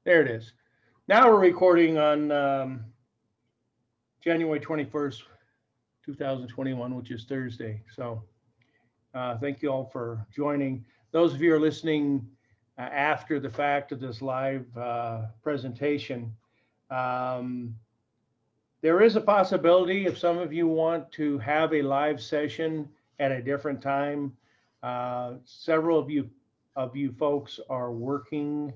There it is. Now we're recording on January 21st, 2021, which is Thursday. So thank you all for joining. Those of you who are listening after the fact of this live presentation, um, there is a possibility if some of you want to have a live session at a different time. Several of you folks are working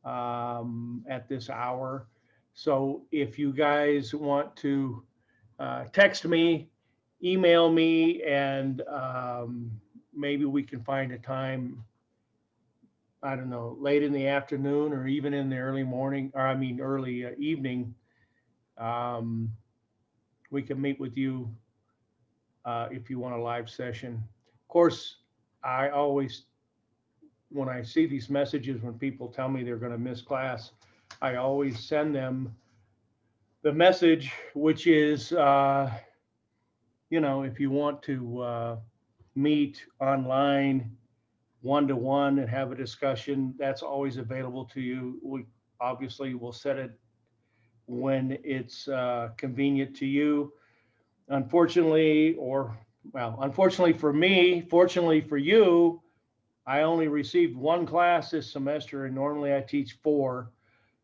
at this hour. So if you guys want to text me, email me, and maybe we can find a time, I don't know, late in the afternoon or even in the early morning, or I mean, early evening. Um, we can meet with you if you want a live session. Of course, I always, when I see these messages, when people tell me they're going to miss class, I always send them the message, which is, if you want to meet online one to one and have a discussion, that's always available to you. We obviously will set it when it's convenient to you. Unfortunately, or well, unfortunately for me, fortunately for you, I only received one class this semester, and normally I teach four.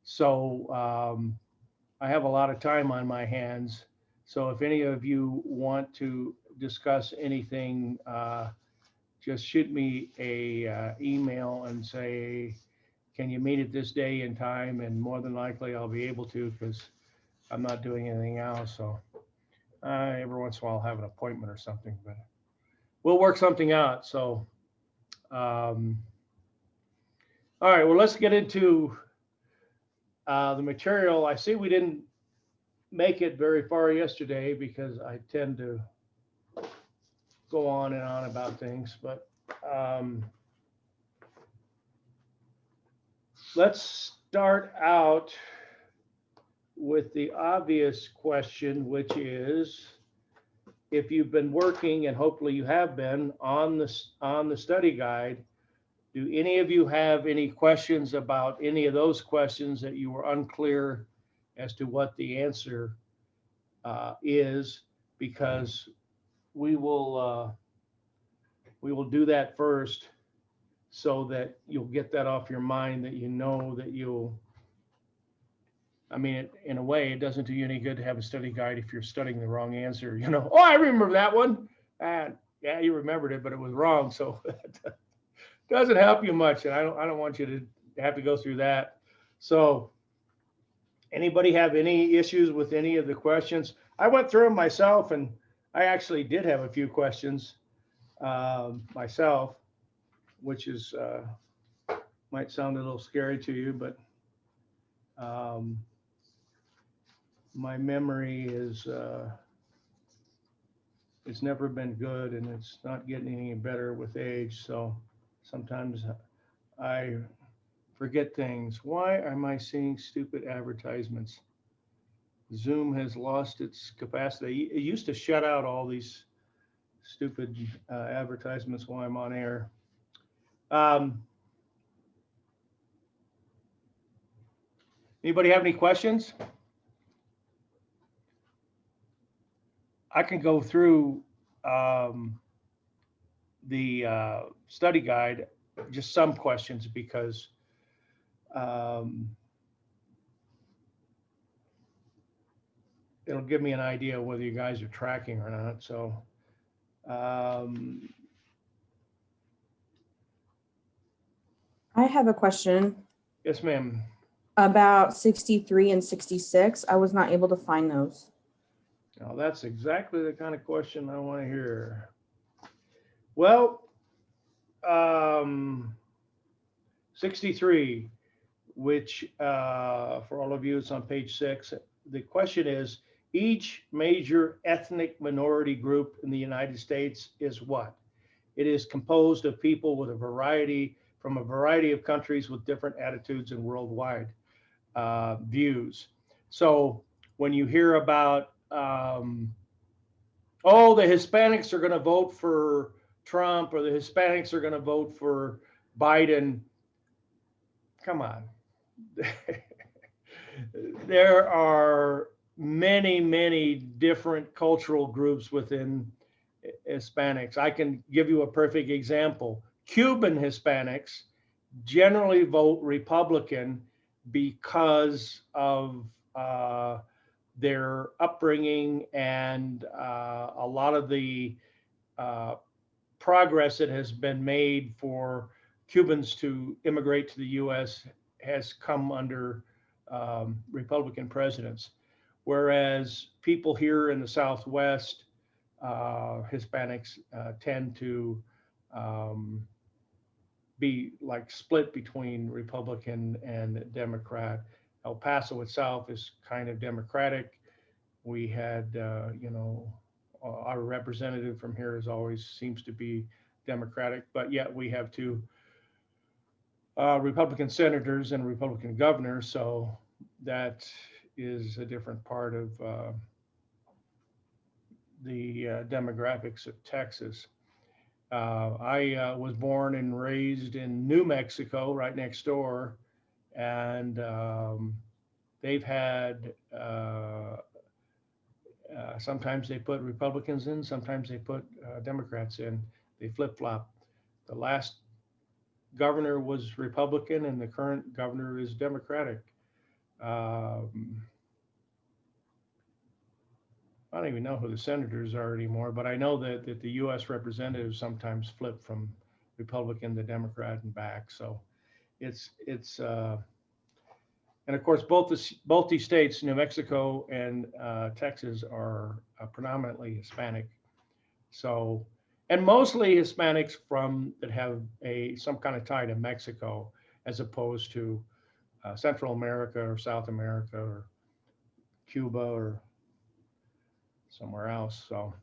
So I have a lot of time on my hands. So if any of you want to discuss anything, just shoot me a email and say, can you meet at this day and time? And more than likely I'll be able to because I'm not doing anything else. So every once in a while I'll have an appointment or something, but we'll work something out. So, um, all right, well, let's get into the material. I see we didn't make it very far yesterday because I tend to go on and on about things, but um, let's start out with the obvious question, which is if you've been working, and hopefully you have been, on the study guide, do any of you have any questions about any of those questions that you were unclear as to what the answer is? Because we will do that first so that you'll get that off your mind, that you know that you'll, I mean, in a way, it doesn't do you any good to have a study guide if you're studying the wrong answer. Oh, I remember that one. Yeah, you remembered it, but it was wrong. So it doesn't help you much. And I don't want you to have to go through that. So anybody have any issues with any of the questions? I went through them myself, and I actually did have a few questions myself, which is might sound a little scary to you, but um, my memory is it's never been good, and it's not getting any better with age. So sometimes I forget things. Why am I seeing stupid advertisements? Zoom has lost its capacity. It used to shut out all these stupid advertisements while I'm on air. Um, Anybody have any questions? I can go through um, the study guide, just some questions because um, it'll give me an idea whether you guys are tracking or not. So, um, I have a question yes, ma'am. about 63 and 66. I was not able to find those. Now, that's exactly the kind of question I want to hear. Well, um, 63, which for all of you, it's on page 6. The question is, each major ethnic minority group in the United States is what? It is composed of people with from a variety of countries with different attitudes and worldwide views. So when you hear about, oh, the Hispanics are going to vote for Trump, or the Hispanics are going to vote for Biden, come on. there are many, many different cultural groups within Hispanics. I can give you a perfect example. Cuban Hispanics generally vote Republican because of their upbringing and a lot of the uh, progress that has been made for Cubans to immigrate to the U.S. has come under Republican presidents. Whereas people here in the Southwest, Hispanics, tend to um, be like split between Republican and Democrat. El Paso itself is kind of Democratic. We had, our representative from here is always seems to be Democratic, but yet we have two Republican senators and a Republican governor. So that is a different part of the demographics of Texas. I was born and raised in New Mexico, right next door, and they've had sometimes they put Republicans in, sometimes they put Democrats in. They flip flop. The last governor was Republican, and the current governor is Democratic. I don't even know who the senators are anymore, but I know that the U.S. representatives sometimes flip from Republican to Democrat and back. So it's and of course both these states, New Mexico and Texas, are predominantly Hispanic. So and mostly Hispanics from that have some kind of tie to Mexico, as opposed to Central America or South America or Cuba or somewhere else. So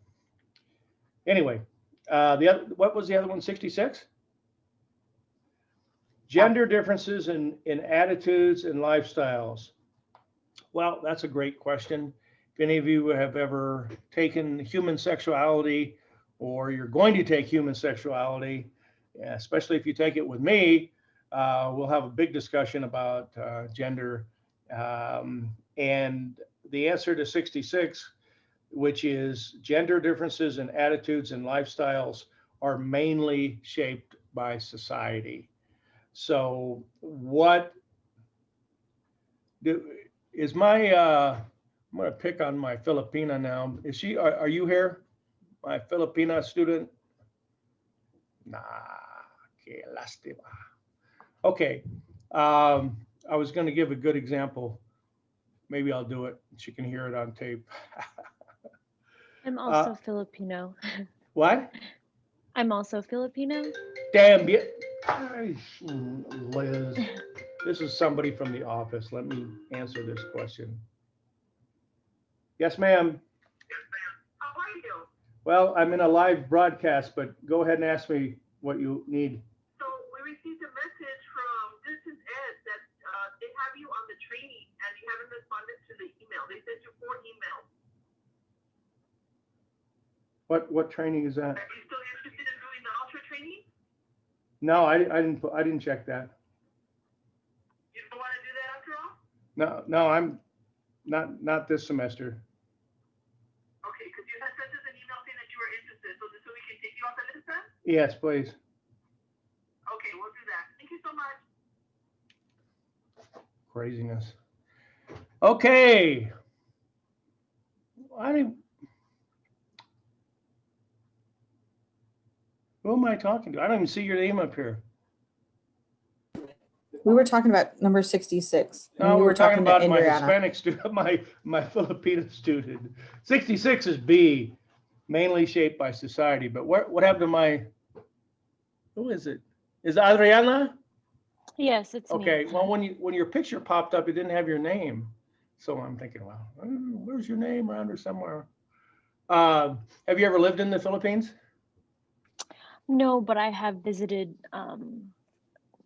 anyway, what was the other one? 66? Gender differences in attitudes and lifestyles. Well, that's a great question. If any of you have ever taken human sexuality, or you're going to take human sexuality, especially if you take it with me, we'll have a big discussion about gender. And the answer to 66, which is gender differences in attitudes and lifestyles, are mainly shaped by society. So what is my, I'm going to pick on my Filipina now. Is she, are you here? My Filipina student? Nah, que lástima. Okay. I was going to give a good example. Maybe I'll do it. She can hear it on tape. I'm also Filipino. What? I'm also Filipino. Damn, Liz. This is somebody from the office. Let me answer this question. Yes, ma'am. How are you? Well, I'm in a live broadcast, but go ahead and ask me what you need. So we received a message from Distance Ed that they have you on the training and you haven't responded to the email. They sent you 4 emails. What training is that? Are you still interested in doing the ultra training? No, I didn't check that. You don't want to do that after all? No, I'm not this semester. Okay, because you had sent us an email saying that you were interested, so we can take you off the list then? Yes, please. Okay, we'll do that. Thank you so much. Craziness. Okay. Who am I talking to? I don't even see your name up here. We were talking about number 66. And No, we we're talking about my Adriana. Hispanic student, my Filipino student. 66 is B, mainly shaped by society. But what happened to my? Who is it? Is it Adriana? Yes, it's Okay. me. Well, when your picture popped up, it didn't have your name, so I'm thinking, well, where's your name around here somewhere? Have you ever lived in the Philippines? No, but I have visited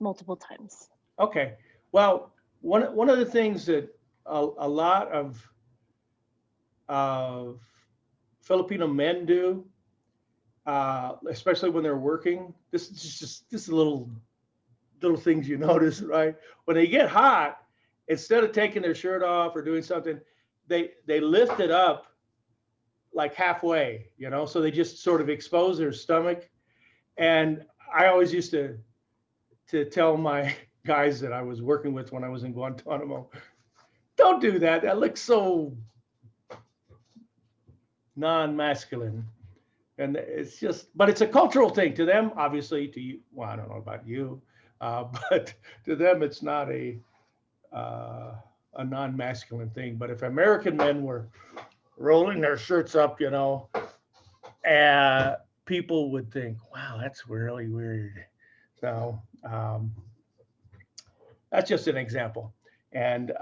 multiple times. Okay. Well, one of the things that a lot of Filipino men do, especially when they're working, this is a little little things you notice, right? When they get hot, instead of taking their shirt off or doing something, they lift it up like halfway, so they just sort of expose their stomach. And I always used to tell my guys that I was working with when I was in Guantanamo, don't do that. That looks so non-masculine. And it's just, but it's a cultural thing to them, obviously. To you, well, I don't know about you, but to them, it's not a non-masculine thing. But if American men were rolling their shirts up, people would think, wow, that's really weird. So that's just an example. And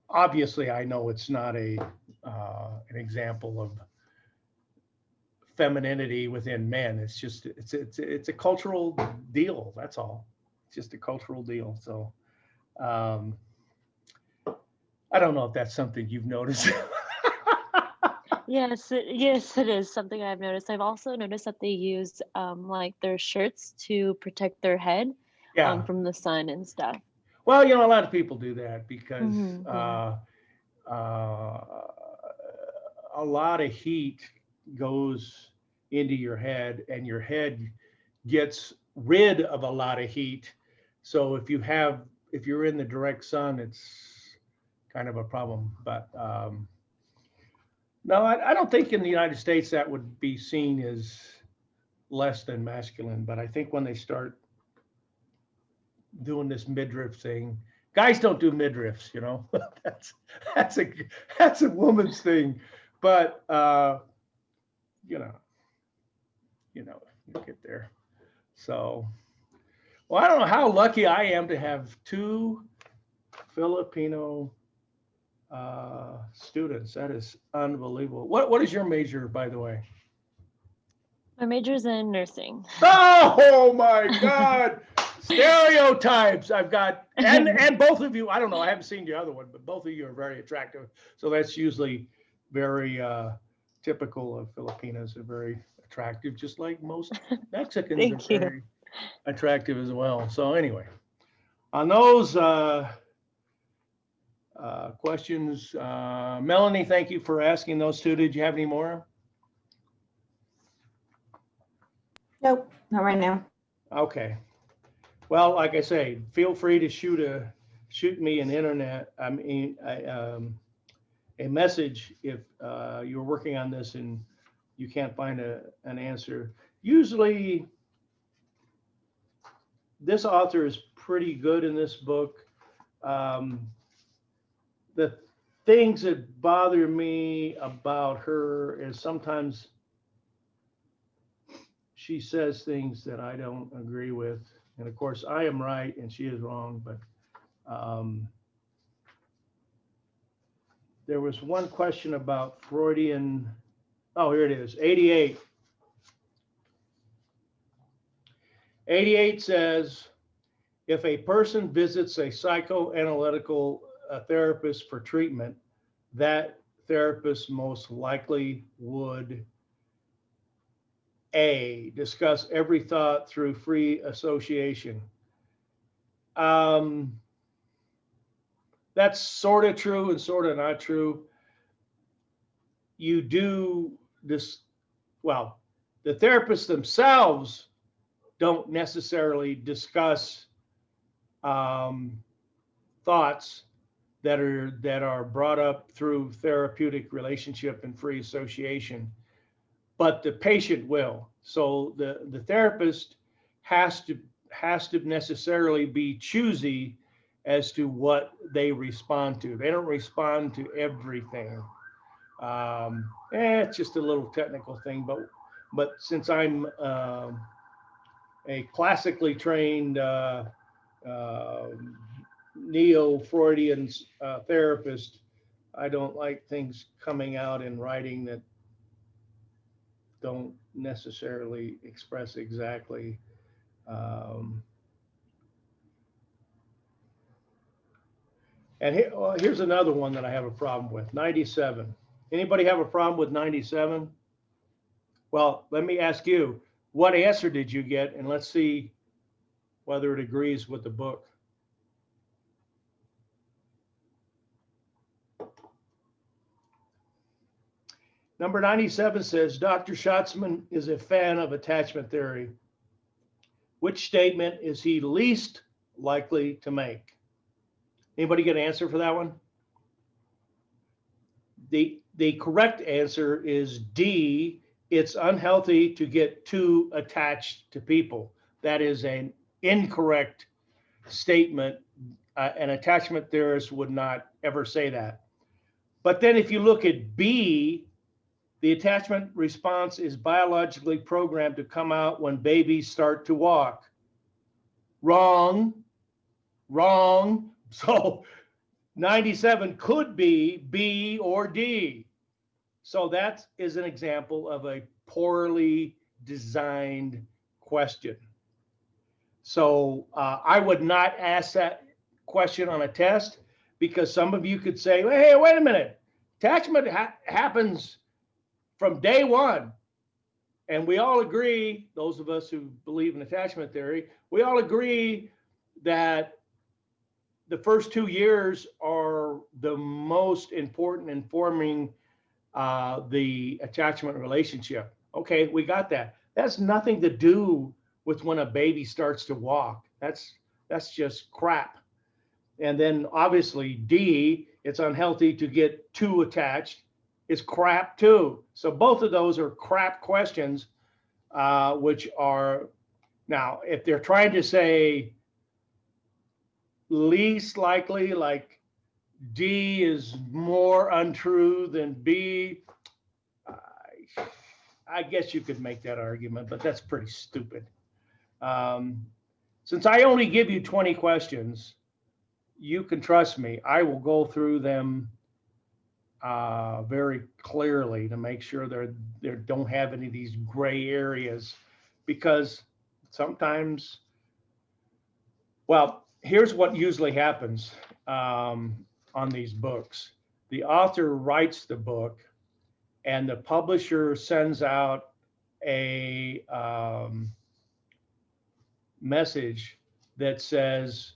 obviously, I know it's not an example of femininity within men. It's just it's a cultural deal. That's all. It's just a cultural deal. So I don't know if that's something you've noticed. Yes, it is something I've noticed. I've also noticed that they use like their shirts to protect their head Yeah. from the sun and stuff. Well, a lot of people do that because a lot of heat goes into your head, and your head gets rid of a lot of heat. So if you're in the direct sun, it's kind of a problem. But no, I don't think in the United States that would be seen as less than masculine. But I think when they start doing this midriff thing, guys don't do midriffs, that's a woman's thing. But you get there. So, well, I don't know how lucky I am to have two Filipino students. That is unbelievable. What is your major, by the way? My major's in nursing. Oh my God. Stereotypes. I've got, and both of you, I don't know, I haven't seen the other one, but both of you are very attractive. So that's usually very typical of Filipinos. Are very attractive, just like most Mexicans Thank are you. very attractive as well. So anyway, on those questions, Melanie, thank you for asking those two. Did you have any more? Nope, not right now. Okay. Well, like I say, feel free to shoot me an internet. A message if you're working on this and you can't find an answer. Usually, this author is pretty good in this book. The things that bother me about her is sometimes she says things that I don't agree with. And of course, I am right and she is wrong. But there was one question about Freudian. Oh, here it is, 88. 88 says, if a person visits a psychoanalytical therapist for treatment, that therapist most likely would A, discuss every thought through free association. That's sort of true and sort of not true. You do this, well, the therapists themselves don't necessarily discuss thoughts that are brought up through therapeutic relationship and free association, but the patient will. So the therapist has to necessarily be choosy as to what they respond to. They don't respond to everything. It's just a little technical thing, but since I'm a classically trained neo-Freudian therapist, I don't like things coming out in writing that don't necessarily express exactly. And here's another one that I have a problem with, 97. Anybody have a problem with 97? Well, let me ask you, What answer did you get? And let's see whether it agrees with the book. Number 97 says, Dr. Schatzman is a fan of attachment theory. Which statement is he least likely to make? Anybody get an answer for that one? The correct answer is D. It's unhealthy to get too attached to people. That is an incorrect statement. An attachment theorist would not ever say that. But then if you look at B, the attachment response is biologically programmed to come out when babies start to walk. Wrong, wrong. So 97 could be B or D. So that is an example of a poorly designed question. So I would not ask that question on a test, because some of you could say, hey, wait a minute, attachment happens from day one. And we all agree, those of us who believe in attachment theory, we all agree that the first 2 years are the most important in forming the attachment relationship. Okay, we got that. That's nothing to do with when a baby starts to walk. That's just crap. And then obviously D, it's unhealthy to get too attached, is crap too. So both of those are crap questions, which are, now, if they're trying to say least likely, like D is more untrue than B, I guess you could make that argument, but that's pretty stupid. Since I only give you 20 questions, you can trust me. I will go through them very clearly to make sure they don't have any of these gray areas, because sometimes, well, here's what usually happens on these books. The author writes the book and the publisher sends out a message that says,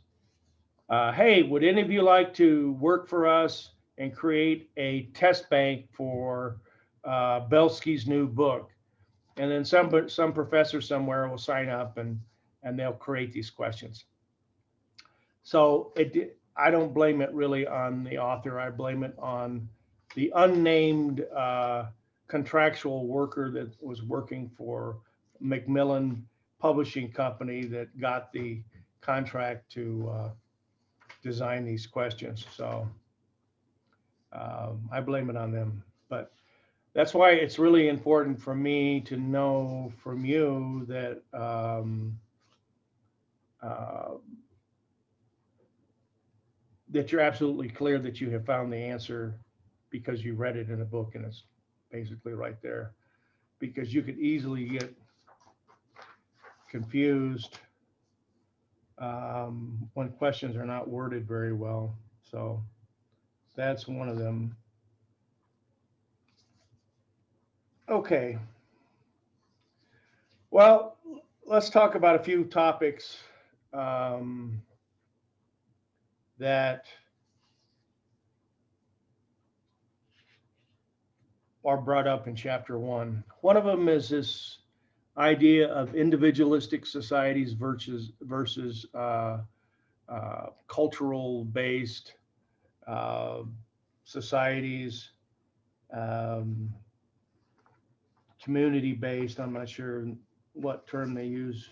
hey, would any of you like to work for us and create a test bank for Belsky's new book? And then some professor somewhere will sign up and they'll create these questions. So I don't blame it really on the author. I blame it on the unnamed contractual worker that was working for Macmillan Publishing Company that got the contract to design these questions. So I blame it on them. But that's why it's really important for me to know from you that that you're absolutely clear that you have found the answer, because you read it in a book and it's basically right there. Because you could easily get confused when questions are not worded very well. So that's one of them. Okay. Well, let's talk about a few topics that are brought up in chapter 1. One of them is this idea of individualistic societies versus cultural based societies, community based. I'm not sure what term they use.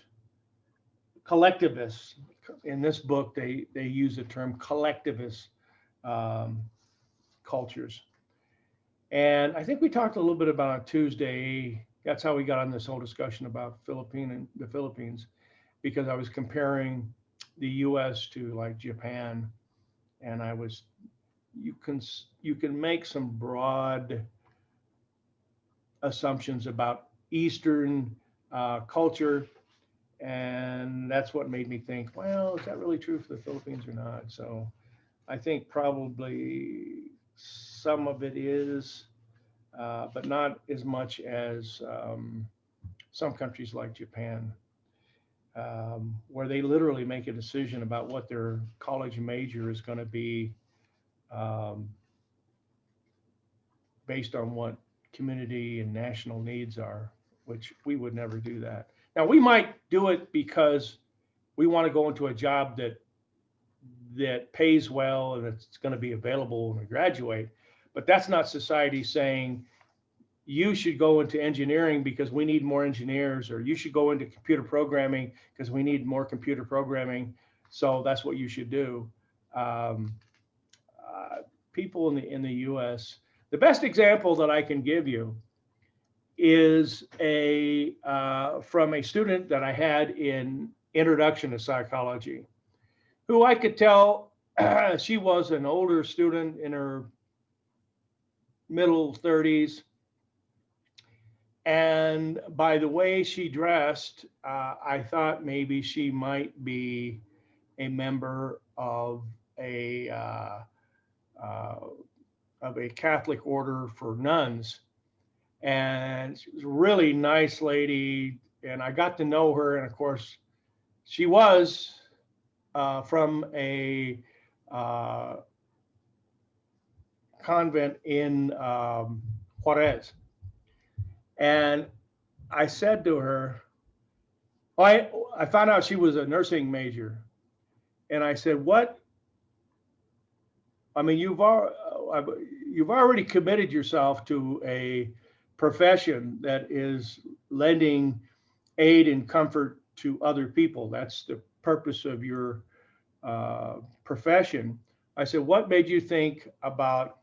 Collectivists. In this book, they use the term collectivist cultures. And I think we talked a little bit about on Tuesday. That's how we got on this whole discussion about the Philippines, because I was comparing the U.S. to like Japan, and you can make some broad assumptions about Eastern culture, and that's what made me think, well, is that really true for the Philippines or not? So I think probably some of it is, but not as much as some countries like Japan, where they literally make a decision about what their college major is going to be, um, based on what community and national needs are, which we would never do that. Now, we might do it because we want to go into a job that pays well and it's going to be available when we graduate. But that's not society saying you should go into engineering because we need more engineers, or you should go into computer programming because we need more computer programming. So that's what you should do. Um, People in the U.S., the best example that I can give you is from a student that I had in Introduction to Psychology, who I could tell she was an older student in her middle 30s. And by the way she dressed, I thought maybe she might be a member of a Catholic order for nuns. And she was a really nice lady. And I got to know her. And of course, she was from a convent in Juarez. And I said to her, I found out she was a nursing major. And I said, what? I mean, you've already committed yourself to a profession that is lending aid and comfort to other people. That's the purpose of your profession. I said, what made you think about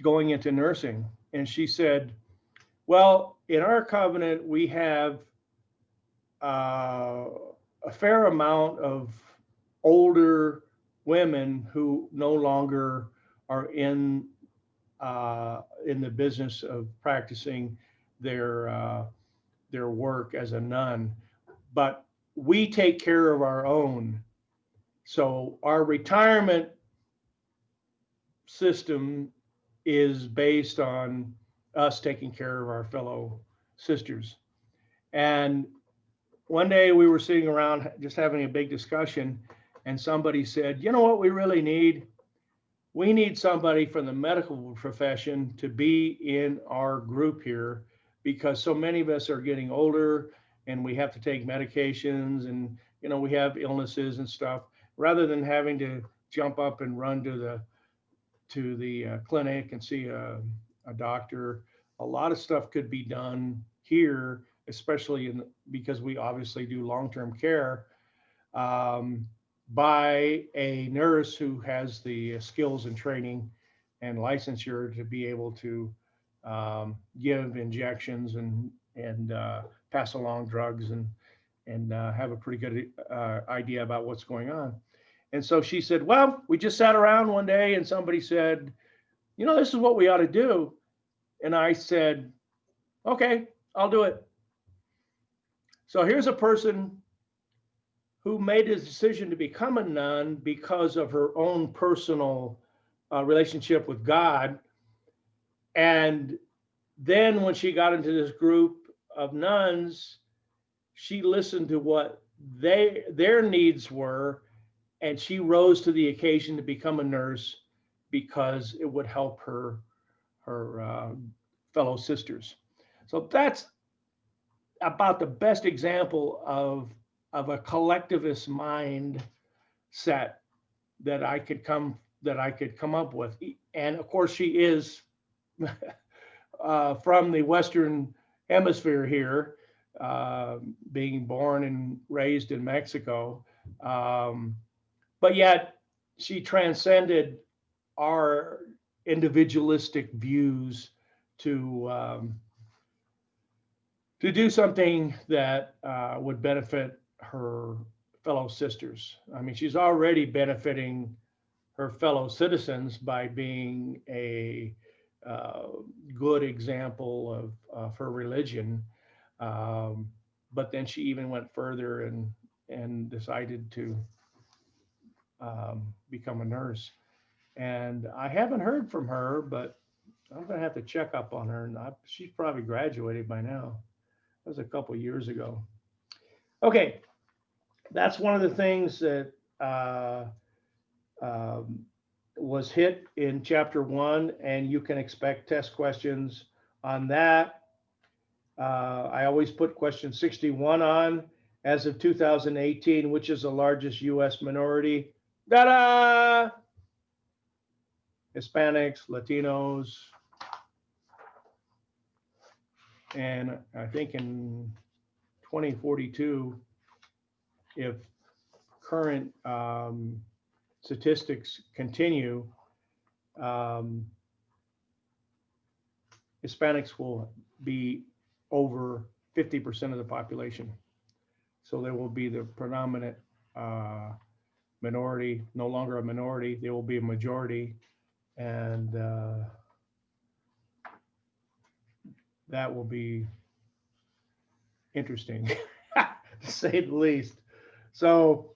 going into nursing? And she said, well, in our covenant, we have a fair amount of older women who no longer are in the business of practicing their work as a nun, but we take care of our own. So our retirement system is based on us taking care of our fellow sisters. And one day we were sitting around just having a big discussion, and somebody said, you know what we really need? We need somebody from the medical profession to be in our group here, because so many of us are getting older and we have to take medications, and we have illnesses and stuff. Rather than having to jump up and run to the clinic and see a doctor, a lot of stuff could be done here, especially because we obviously do long-term care, by a nurse who has the skills and training and licensure to be able to give injections and pass along drugs and have a pretty good idea about what's going on. And so she said, well, we just sat around one day and somebody said, this is what we ought to do. And I said, okay, I'll do it. So here's a person who made a decision to become a nun because of her own personal relationship with God. And then when she got into this group of nuns, she listened to what their needs were, and she rose to the occasion to become a nurse because it would help her fellow sisters. So that's about the best example of a collectivist mindset that I could come up with. And of course, she is from the Western Hemisphere here, being born and raised in Mexico. But yet she transcended our individualistic views to do something that would benefit her fellow sisters. I mean, she's already benefiting her fellow citizens by being a good example of her religion. But then she even went further and decided to become a nurse. And I haven't heard from her, but I'm gonna have to check up on her, and she's probably graduated by now. That was a couple years ago. Okay, that's one of the things that was hit in chapter 1, and you can expect test questions on that. I always put question 61 on. As of 2018, which is the largest U.S. minority? Ta-da! Hispanics, Latinos, and I think in 2042, if current statistics continue, Hispanics will be over 50% of the population. So they will be the predominant minority, no longer a minority, they will be a majority. And that will be interesting, to say the least. So,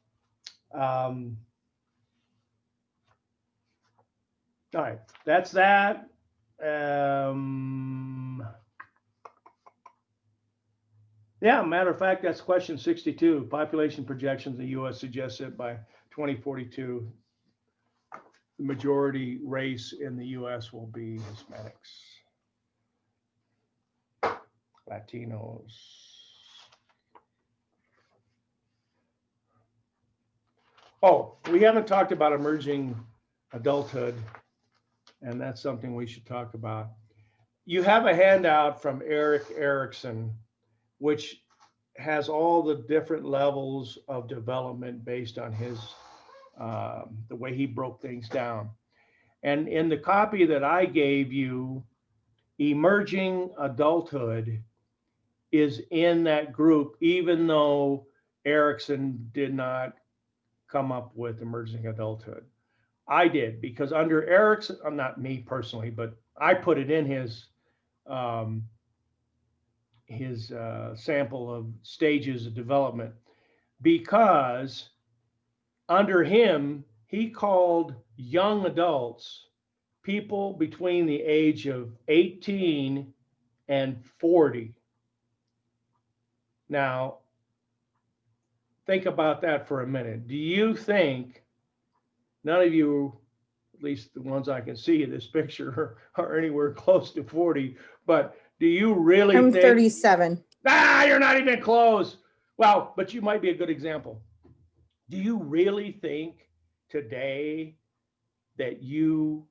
all right, that's that. Yeah, matter of fact, that's question 62. Population projections in the U.S. suggests that by 2042, the majority race in the U.S. will be Hispanics, Latinos. Oh, we haven't talked about emerging adulthood, and that's something we should talk about. You have a handout from Eric Erickson, which has all the different levels of development based on his the way he broke things down. And in the copy that I gave you, emerging adulthood is in that group, even though Erickson did not come up with emerging adulthood. I did, because under Erickson, not me personally, but I put it in his sample of stages of development, because under him, he called young adults people between the age of 18 and 40. Now, think about that for a minute. Do you think, none of you, at least the ones I can see in this picture, are anywhere close to 40, but do you really I'm think? 37. You're not even close. Well, but you might be a good example. Do you really think today that you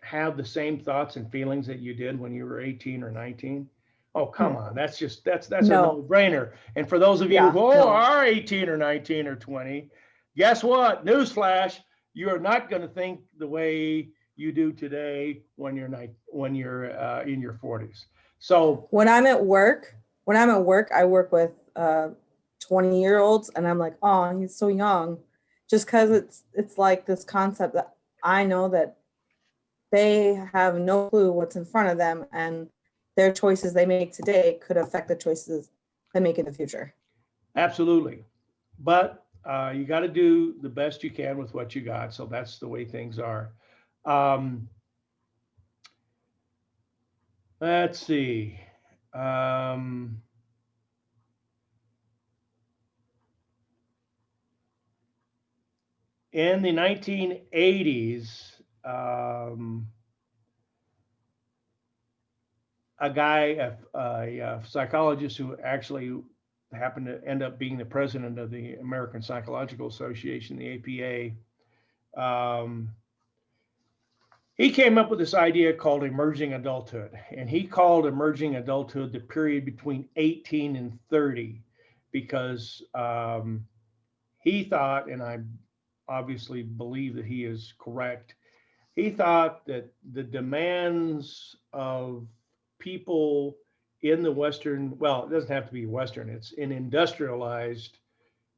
have the same thoughts and feelings that you did when you were 18 or 19? Oh, come on. That's a no-brainer. And for those of you who are 18 or 19 or 20, guess what? Newsflash, you are not going to think the way you do today when you're in your 40s. So when I'm at work, I work with 20-year-olds, and I'm like, oh, he's so young, just because it's like this concept that I know that they have no clue what's in front of them, and their choices they make today could affect the choices they make in the future. Absolutely. But you got to do the best you can with what you got. So that's the way things are. Let's see. In the 1980s, a guy, a psychologist who actually happened to end up being the president of the American Psychological Association, the APA, he came up with this idea called emerging adulthood. And he called emerging adulthood the period between 18 and 30, because he thought, and I obviously believe that he is correct, he thought that the demands of people in the Western, well, it doesn't have to be Western, it's in industrialized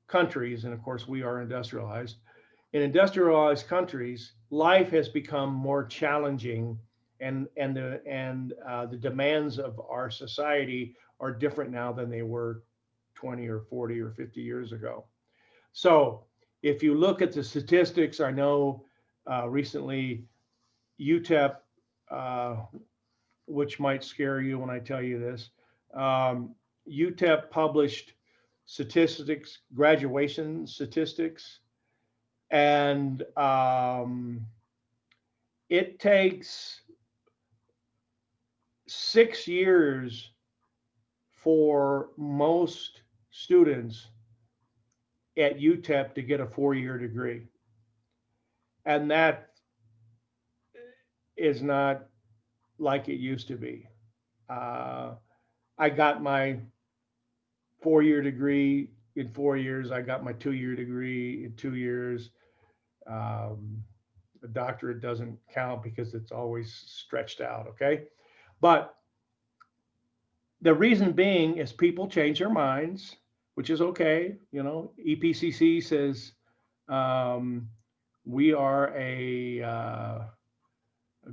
countries, and of course we are industrialized. In industrialized countries, life has become more challenging, and the demands of our society are different now than they were 20 or 40 or 50 years ago. So if you look at the statistics, I know recently UTEP which might scare you when I tell you this. UTEP published statistics, graduation statistics, and it takes 6 years for most students at UTEP to get a 4-year degree. And that is not like it used to be. I got my 4-year degree in 4 years. I got my 2-year degree in 2 years. The doctorate doesn't count because it's always stretched out. Okay. But the reason being is people change their minds, which is okay. You know, EPCC says we are a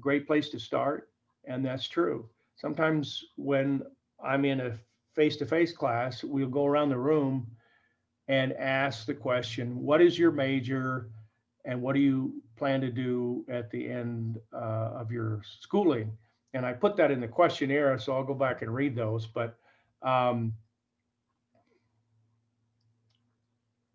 great place to start, and that's true. Sometimes when I'm in a face-to-face class, we'll go around the room and ask the question, what is your major and what do you plan to do at the end of your schooling? And I put that in the questionnaire, so I'll go back and read those. But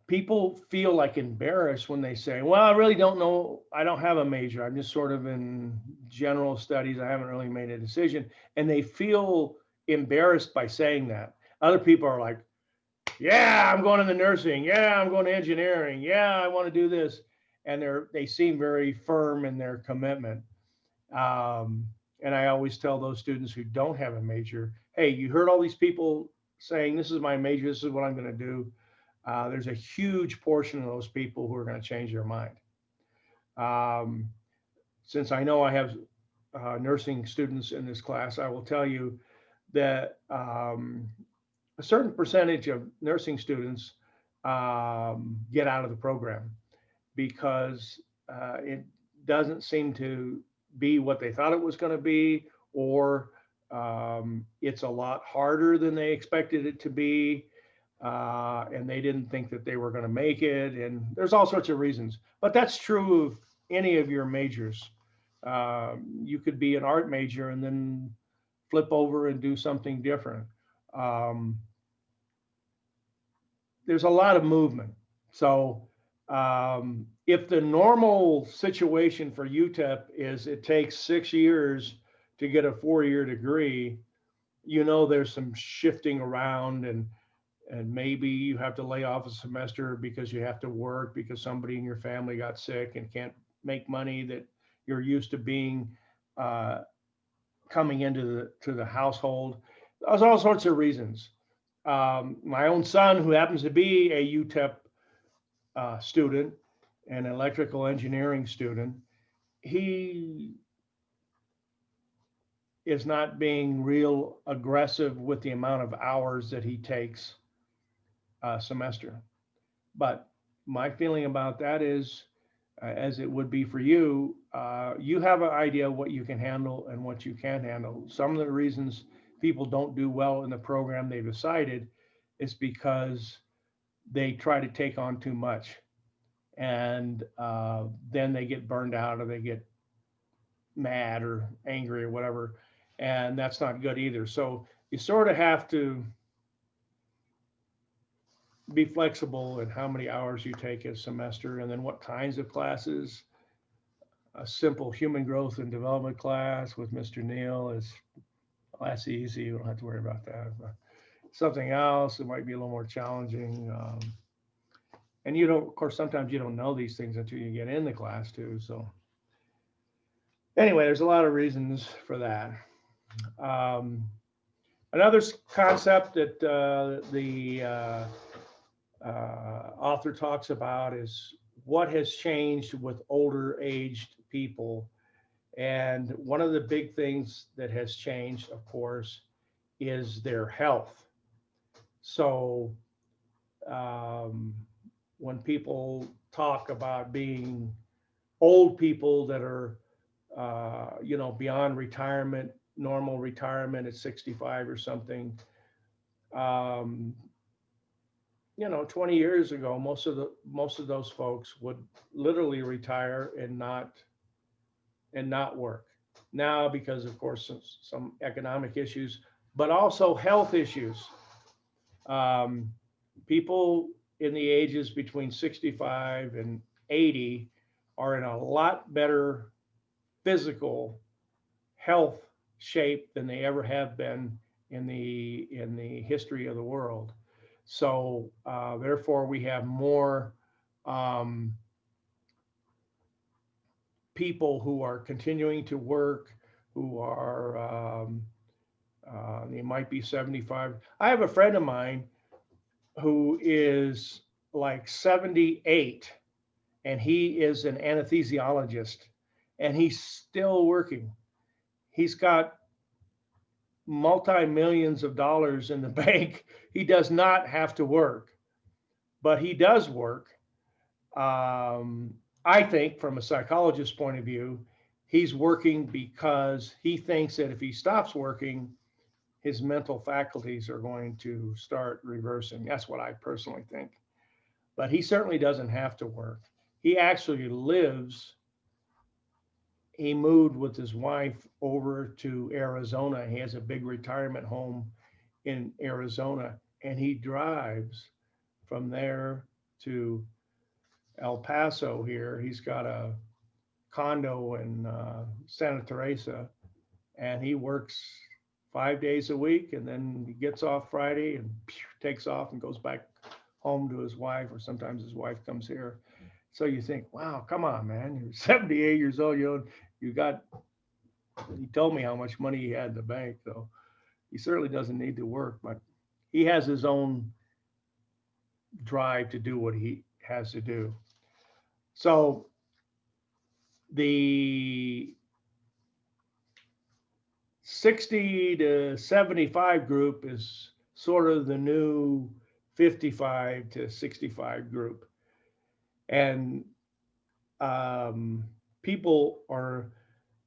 people feel like embarrassed when they say, well, I really don't know. I don't have a major. I'm just sort of in general studies. I haven't really made a decision. And they feel embarrassed by saying that. Other people are like, yeah, I'm going into nursing. Yeah, I'm going to engineering. Yeah, I want to do this. And they seem very firm in their commitment. And I always tell those students who don't have a major, hey, you heard all these people saying, this is my major, this is what I'm going to do. There's a huge portion of those people who are going to change their mind. Since I know I have nursing students in this class, I will tell you that a certain percentage of nursing students get out of the program because it doesn't seem to be what they thought it was going to be, or it's a lot harder than they expected it to be. And they didn't think that they were going to make it. And there's all sorts of reasons, but that's true of any of your majors. You could be an art major and then flip over and do something different. There's a lot of movement. So if the normal situation for UTEP is it takes 6 years to get a 4-year degree, you know, there's some shifting around, and maybe you have to lay off a semester because you have to work because somebody in your family got sick and can't make money that you're used to being coming into the household. There's all sorts of reasons. My own son, who happens to be a UTEP student, an electrical engineering student, he is not being real aggressive with the amount of hours that he takes a semester. But my feeling about that is, as it would be for you, you have an idea of what you can handle and what you can't handle. Some of the reasons people don't do well in the program they've decided is because they try to take on too much. And then they get burned out or they get mad or angry or whatever. And that's not good either. So you sort of have to be flexible in how many hours you take a semester and then what kinds of classes. A simple human growth and development class with Mr. Neal is, well, that's easy. You don't have to worry about that. But something else, it might be a little more challenging. And you don't, of course, sometimes you don't know these things until you get in the class too. So anyway, there's a lot of reasons for that. Another concept that the author talks about is what has changed with older aged people. And one of the big things that has changed, of course, is their health. So when people talk about being old people that are, beyond retirement, normal retirement at 65 or something, 20 years ago, most of those folks would literally retire and not work. now because, of course, some economic issues, but also health issues. Um, People in the ages between 65 and 80 are in a lot better physical health shape than they ever have been in the history of the world. So therefore, we have more um, people who are continuing to work, who are they might be 75. I have a friend of mine who is like 78, and he is an anesthesiologist, and he's still working. He's got multi-millions of dollars in the bank. He does not have to work, but he does work. Um, I think, from a psychologist's point of view, he's working because he thinks that if he stops working, his mental faculties are going to start reversing. That's what I personally think. But he certainly doesn't have to work. He actually lives, he moved with his wife over to Arizona. He has a big retirement home in Arizona, and he drives from there to El Paso here. He's got a condo in Santa Teresa, and he works 5 days a week, and then he gets off Friday and takes off and goes back home to his wife, or sometimes his wife comes here. So you think, wow, come on, man, you're 78 years old. You got. He told me how much money he had in the bank, though. He certainly doesn't need to work, but he has his own drive to do what he has to do. So the 60 to 75 group is sort of the new 55 to 65 group. And people are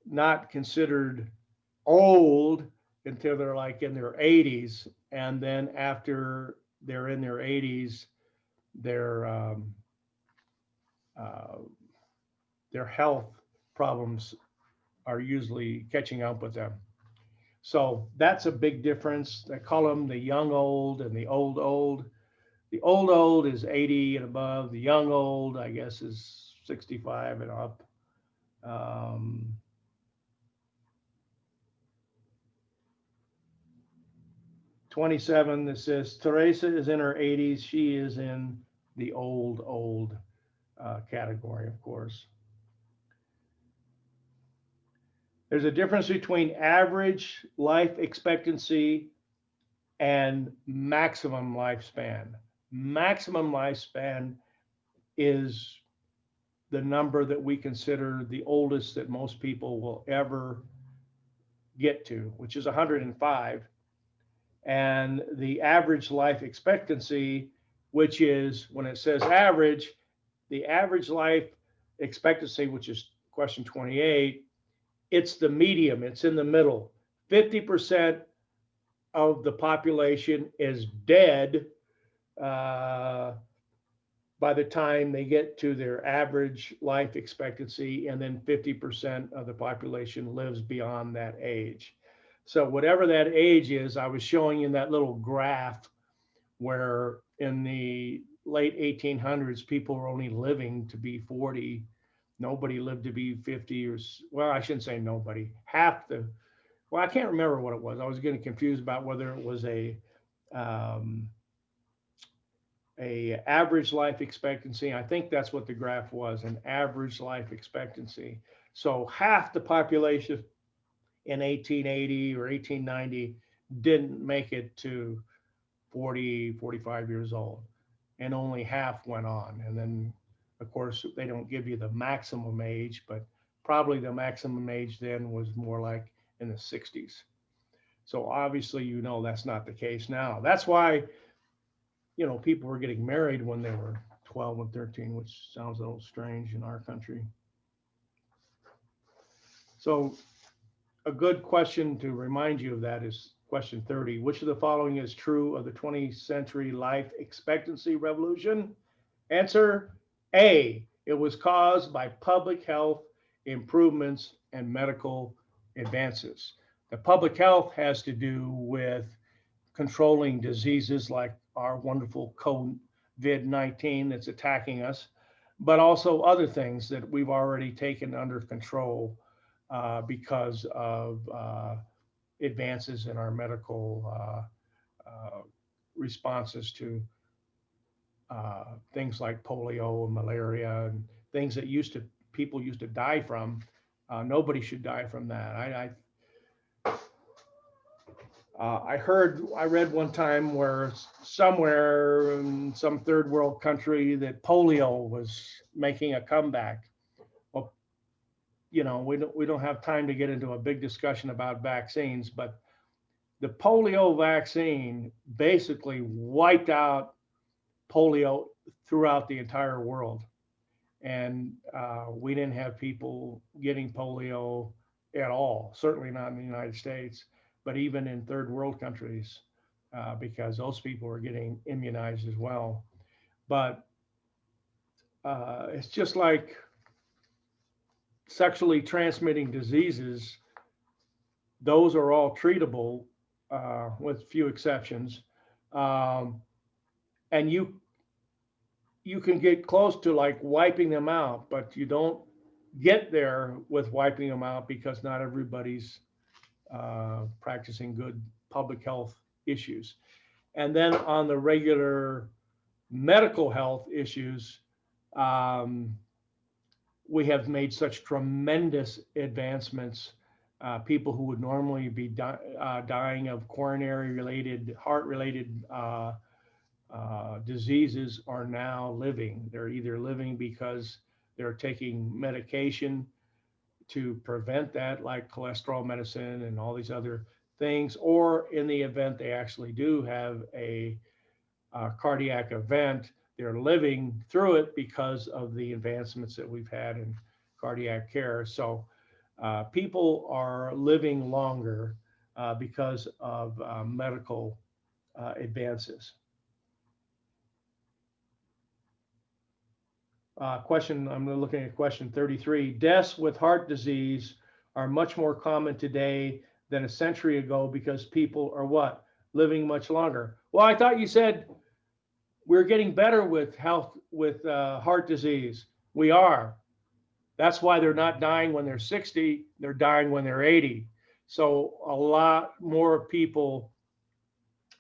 not considered old until they're like in their 80s. And then after they're in their 80s, their health problems are usually catching up with them. So that's a big difference. They call them the young old and the old old. The old old is 80 and above. The young old, I guess, is 65 and up. 27, this says Teresa is in her 80s. She is in the old old category, of course. There's a difference between average life expectancy and maximum lifespan. Maximum lifespan is the number that we consider the oldest that most people will ever get to, which is 105. And the average life expectancy, which is, when it says average, the average life expectancy, which is question 28, it's the medium, it's in the middle. 50% of the population is dead by the time they get to their average life expectancy, and then 50% of the population lives beyond that age. So whatever that age is, I was showing you in that little graph where in the late 1800s, people were only living to be 40. Nobody lived to be 50, or, well, I shouldn't say nobody. Well, I can't remember what it was. I was getting confused about whether it was a average life expectancy. I think that's what the graph was, an average life expectancy. So half the population in 1880 or 1890 didn't make it to 40, 45 years old, and only half went on. And then, of course, they don't give you the maximum age, but probably the maximum age then was more like in the 60s. So obviously, that's not the case now. That's why, people were getting married when they were 12 and 13, which sounds a little strange in our country. So a good question to remind you of that is question 30. Which of the following is true of the 20th century life expectancy revolution? Answer A, it was caused by public health improvements and medical advances. The public health has to do with controlling diseases like our wonderful COVID-19 that's attacking us, but also other things that we've already taken under control because of advances in our medical responses to things like polio and malaria and things that people used to die from. Nobody should die from that. I read one time where somewhere in some third world country that polio was making a comeback. Well, we don't have time to get into a big discussion about vaccines, but the polio vaccine basically wiped out polio throughout the entire world. And we didn't have people getting polio at all, certainly not in the United States, but even in third world countries, because those people are getting immunized as well. But it's just like sexually transmitting diseases, those are all treatable with few exceptions. And you can get close to like wiping them out, but you don't get there with wiping them out because not everybody's practicing good public health issues. And then on the regular medical health issues, we have made such tremendous advancements. People who would normally be dying of coronary related, heart related diseases are now living. They're either living because they're taking medication to prevent that, like cholesterol medicine and all these other things, or in the event they actually do have a cardiac event, they're living through it because of the advancements that we've had in cardiac care. So people are living longer because of medical advances. I'm looking at question 33. Deaths with heart disease are much more common today than a century ago because people are what? Living much longer. Well, I thought you said we're getting better with health, with heart disease. We are. That's why they're not dying when they're 60, they're dying when they're 80. So a lot more people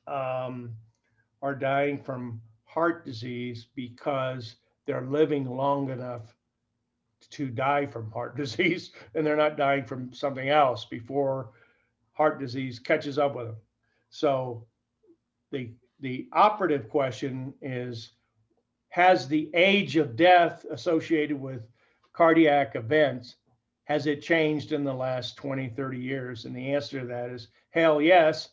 are dying from heart disease because they're living long enough to die from heart disease, and they're not dying from something else before heart disease catches up with them. So the operative question is, has the age of death associated with cardiac events, has it changed in the last 20, 30 years? And the answer to that is hell yes.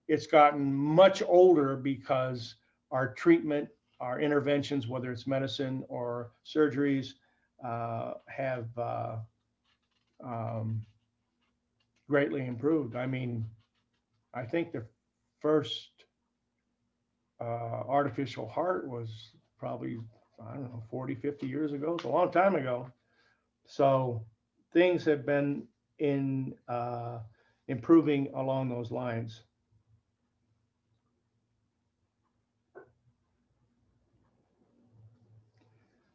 It's gotten much older because our treatment, our interventions, whether it's medicine or surgeries, have greatly improved. I mean, I think the first artificial heart was probably, I don't know, 40, 50 years ago. It's a long time ago. So things have been improving along those lines.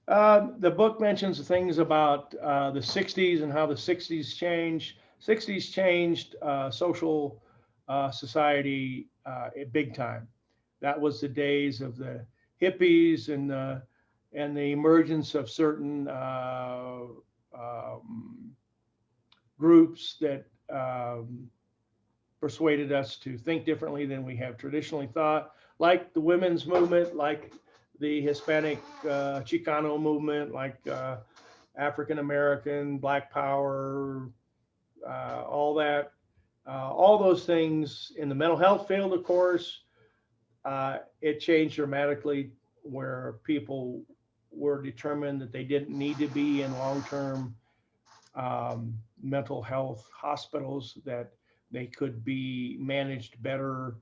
The book mentions things about the 60s and how the 60s changed. 60s changed social society big time. That was the days of the hippies and the emergence of certain groups that persuaded us to think differently than we have traditionally thought, like the women's movement, like the Hispanic Chicano movement, like African American, Black Power, all that. All those things in the mental health field, of course, it changed dramatically where people were determined that they didn't need to be in long-term mental health hospitals, that they could be managed better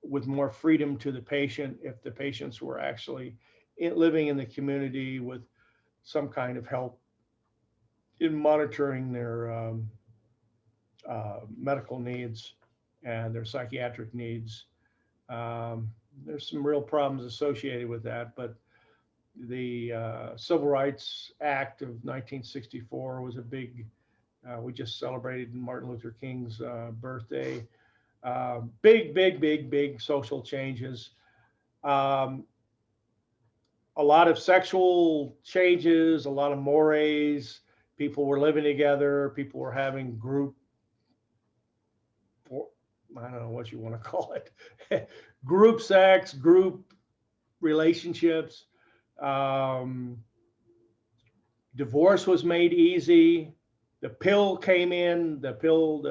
with more freedom to the patient if the patients were actually living in the community with some kind of help in monitoring medical needs and their psychiatric needs. There's some real problems associated with that, but the Civil Rights Act of 1964 was a big, we just celebrated Martin Luther King's birthday. Big social changes. A lot of sexual changes, a lot of mores. People were living together. People were having group, I don't know what you want to call it, group sex, group relationships. Divorce was made easy. The pill came in, the pill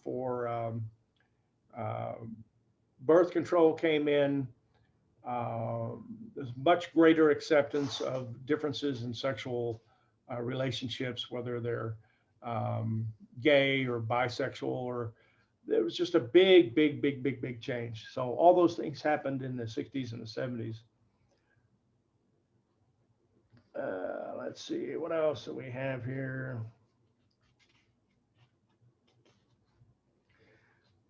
for birth control came in. There's much greater acceptance of differences in sexual relationships, whether they're gay or bisexual, or there was just a big change. So all those things happened in the 60s and the 70s. Let's see, what else do we have here?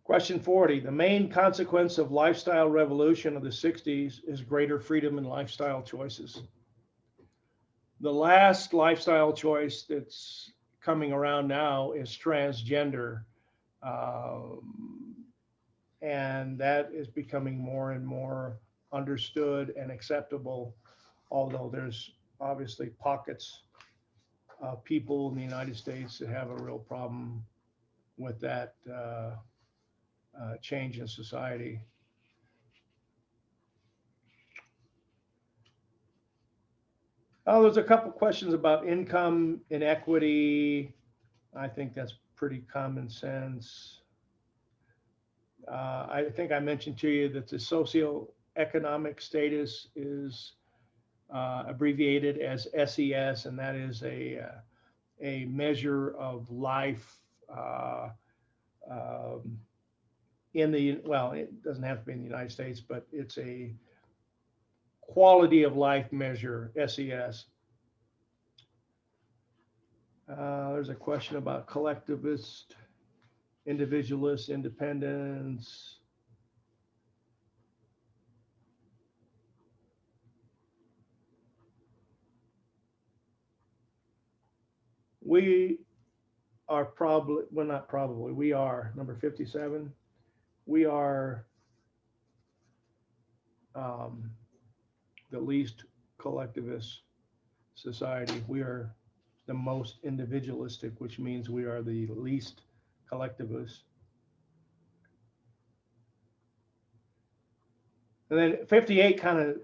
Question 40, the main consequence of lifestyle revolution of the 60s is greater freedom in lifestyle choices. The last lifestyle choice that's coming around now is transgender. And that is becoming more and more understood and acceptable, although there's obviously pockets of people in the United States that have a real problem with that change in society. Oh, there's a couple questions about income inequity. I think that's pretty common sense. I think I mentioned to you that the socioeconomic status is abbreviated as SES, and that is a measure of life in the, well, it doesn't have to be in the United States, but it's a quality of life measure, SES. There's a question about collectivist, individualist, independence. We are probably, well, not probably, we are, number 57, we are the least collectivist society. We are the most individualistic, which means we are the least collectivist. And then 58 kind of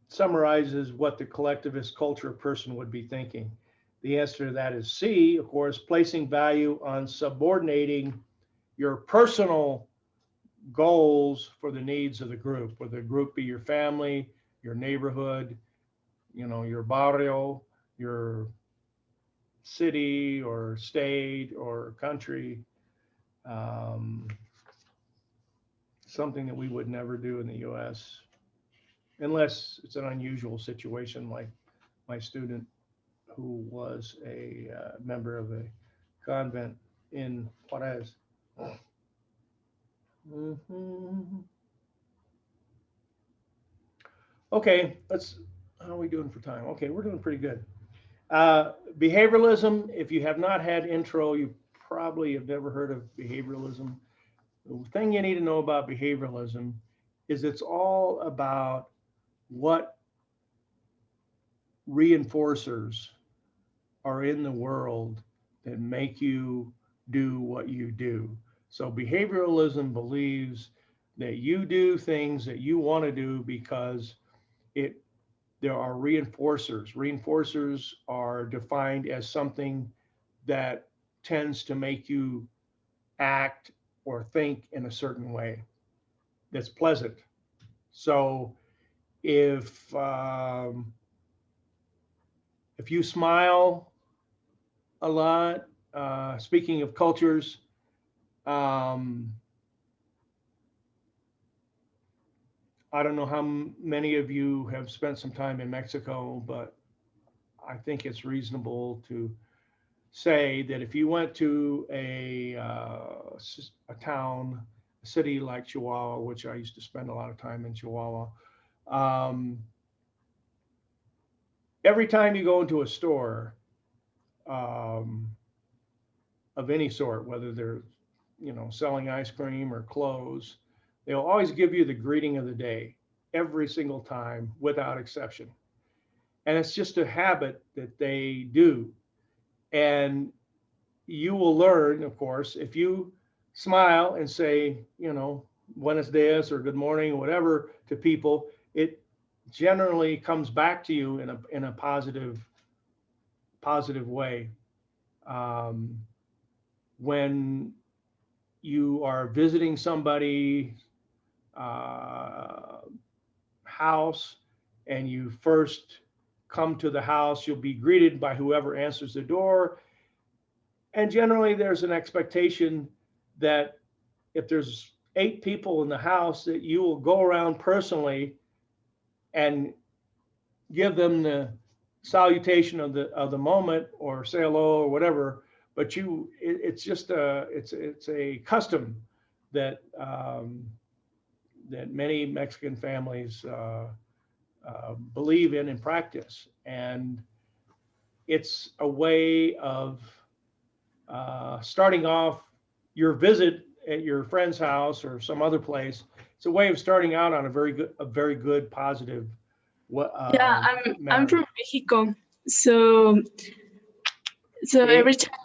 summarizes what the collectivist culture person would be thinking. The answer to that is C, of course, placing value on subordinating your personal goals for the needs of the group, whether the group be your family, your neighborhood, you know, your barrio, your city or state or country. Something that we would never do in the US, unless it's an unusual situation like my student who was a member of a convent in Juarez. Okay, how are we doing for time? Okay, we're doing pretty good. Behavioralism, if you have not had intro, you probably have never heard of behavioralism. The thing you need to know about behavioralism is it's all about what reinforcers are in the world that make you do what you do. So behavioralism believes that you do things that you want to do because there are reinforcers. Reinforcers are defined as something that tends to make you act or think in a certain way that's pleasant. So if you smile a lot, speaking of cultures, I don't know how many of you have spent some time in Mexico, but I think it's reasonable to say that if you went to a town, a city like Chihuahua, which I used to spend a lot of time in Chihuahua, um, every time you go into a store um, of any sort, whether they're selling ice cream or clothes, they'll always give you the greeting of the day every single time without exception. And it's just a habit that they do. And you will learn, of course, if you smile and say, buenos dias or good morning or whatever to people, it generally comes back to you in a positive way. When you are visiting somebody house and you first come to the house, you'll be greeted by whoever answers the door. And generally there's an expectation that if there's 8 people in the house, that you will go around personally and give them the salutation of the moment or say hello or whatever. But it's just it's a custom that that many Mexican families believe in and practice, and it's a way of starting off your visit at your friend's house or some other place. It's a way of starting out on a very good, positive. Yeah, I'm manner. from Mexico, so every time.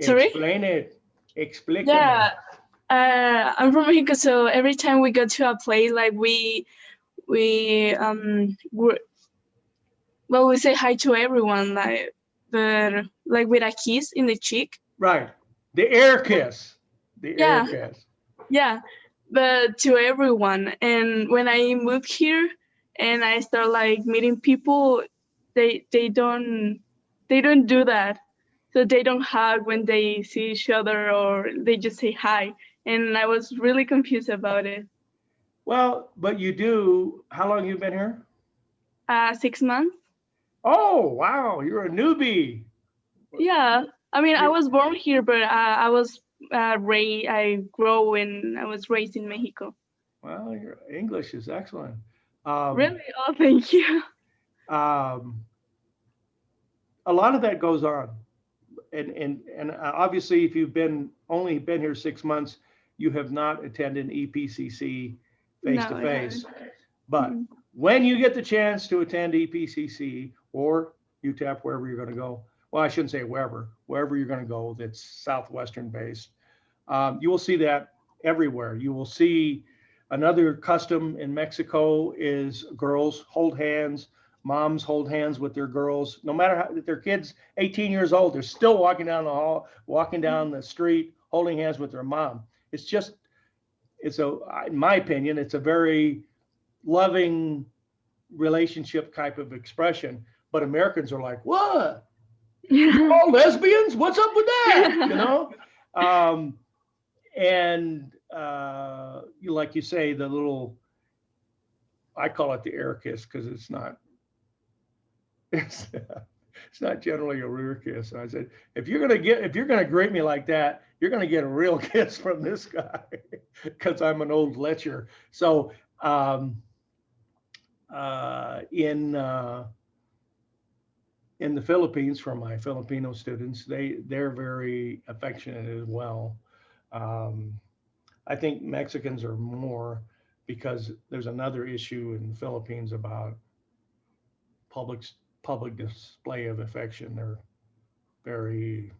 Sorry? Explain it. Explain. Yeah, I'm from Mexico, so every time we go to a place, like we say hi to everyone, but like with a kiss in the cheek. Right. The air kiss. The Yeah. air kiss. Yeah, but to everyone. And when I moved here and I start like meeting people, they don't do that. So they don't hug when they see each other, or they just say hi. And I was really confused about it. Well, but you do. How long you been here? 6 months. Oh, wow. You're a newbie. Yeah, I mean, I was born here, but I was raised. I was raised in Mexico. Well, your English is excellent. Really? Oh, thank you. A lot of that goes on, and obviously, if you've only been here 6 months, you have not attended EPCC face to face. But when you get the chance to attend EPCC or UTEP, wherever you're going to go, well, I shouldn't say wherever you're going to go that's Southwestern based, you will see that everywhere. You will see another custom in Mexico is girls hold hands, moms hold hands with their girls, no matter how their kids 18 years old, they're still walking down the hall, walking down the street, holding hands with their mom. In my opinion, it's a very loving relationship type of expression. But Americans are like, what? All lesbians? What's up with that? And like you say, the little, I call it the air kiss because it's not generally a rear kiss. I said, if you're gonna greet me like that, you're gonna get a real kiss from this guy because I'm an old lecher. So in the Philippines, for my Filipino students, they're very affectionate as well. I think Mexicans are more, because there's another issue in the Philippines about public display of affection. They're very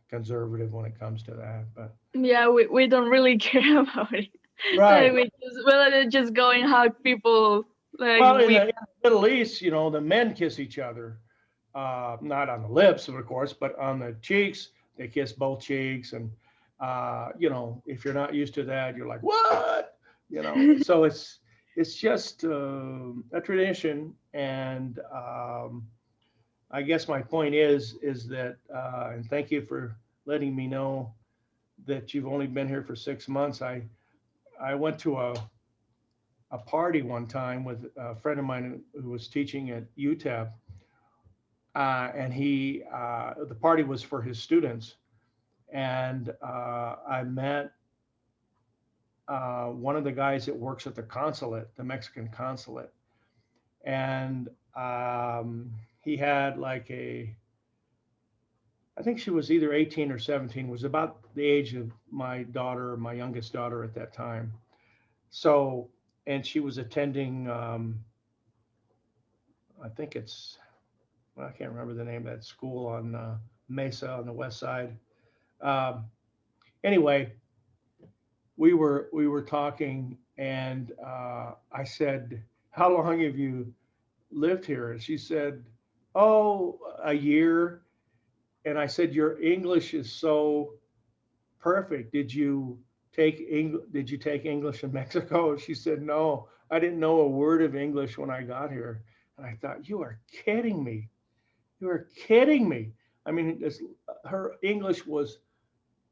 conservative when it comes to that. But yeah, we don't really care about it. right. Like we'll just go and hug people. Like, well, in the Middle East, the men kiss each other, not on the lips, of course, but on the cheeks. They kiss both cheeks, and if you're not used to that, you're like, what? So it's just a tradition. And I guess my point is that, and thank you for letting me know that you've only been here for 6 months. I went to a party one time with a friend of mine who was teaching at UTEP, and the party was for his students. And I met one of the guys that works at the consulate, the Mexican consulate. And he had like I think she was either 18 or 17, was about the age of my daughter, my youngest daughter at that time. So, and she was attending, I think well, I can't remember the name of that school on Mesa on the west side. Um, anyway, we were talking, and I said, "How long have you lived here?" And she said, "Oh, a year." And I said, "Your English is so perfect. Did you take English in Mexico?" She said, "No, I didn't know a word of English when I got here." And I thought, "You are kidding me. You are kidding me." I mean, her English was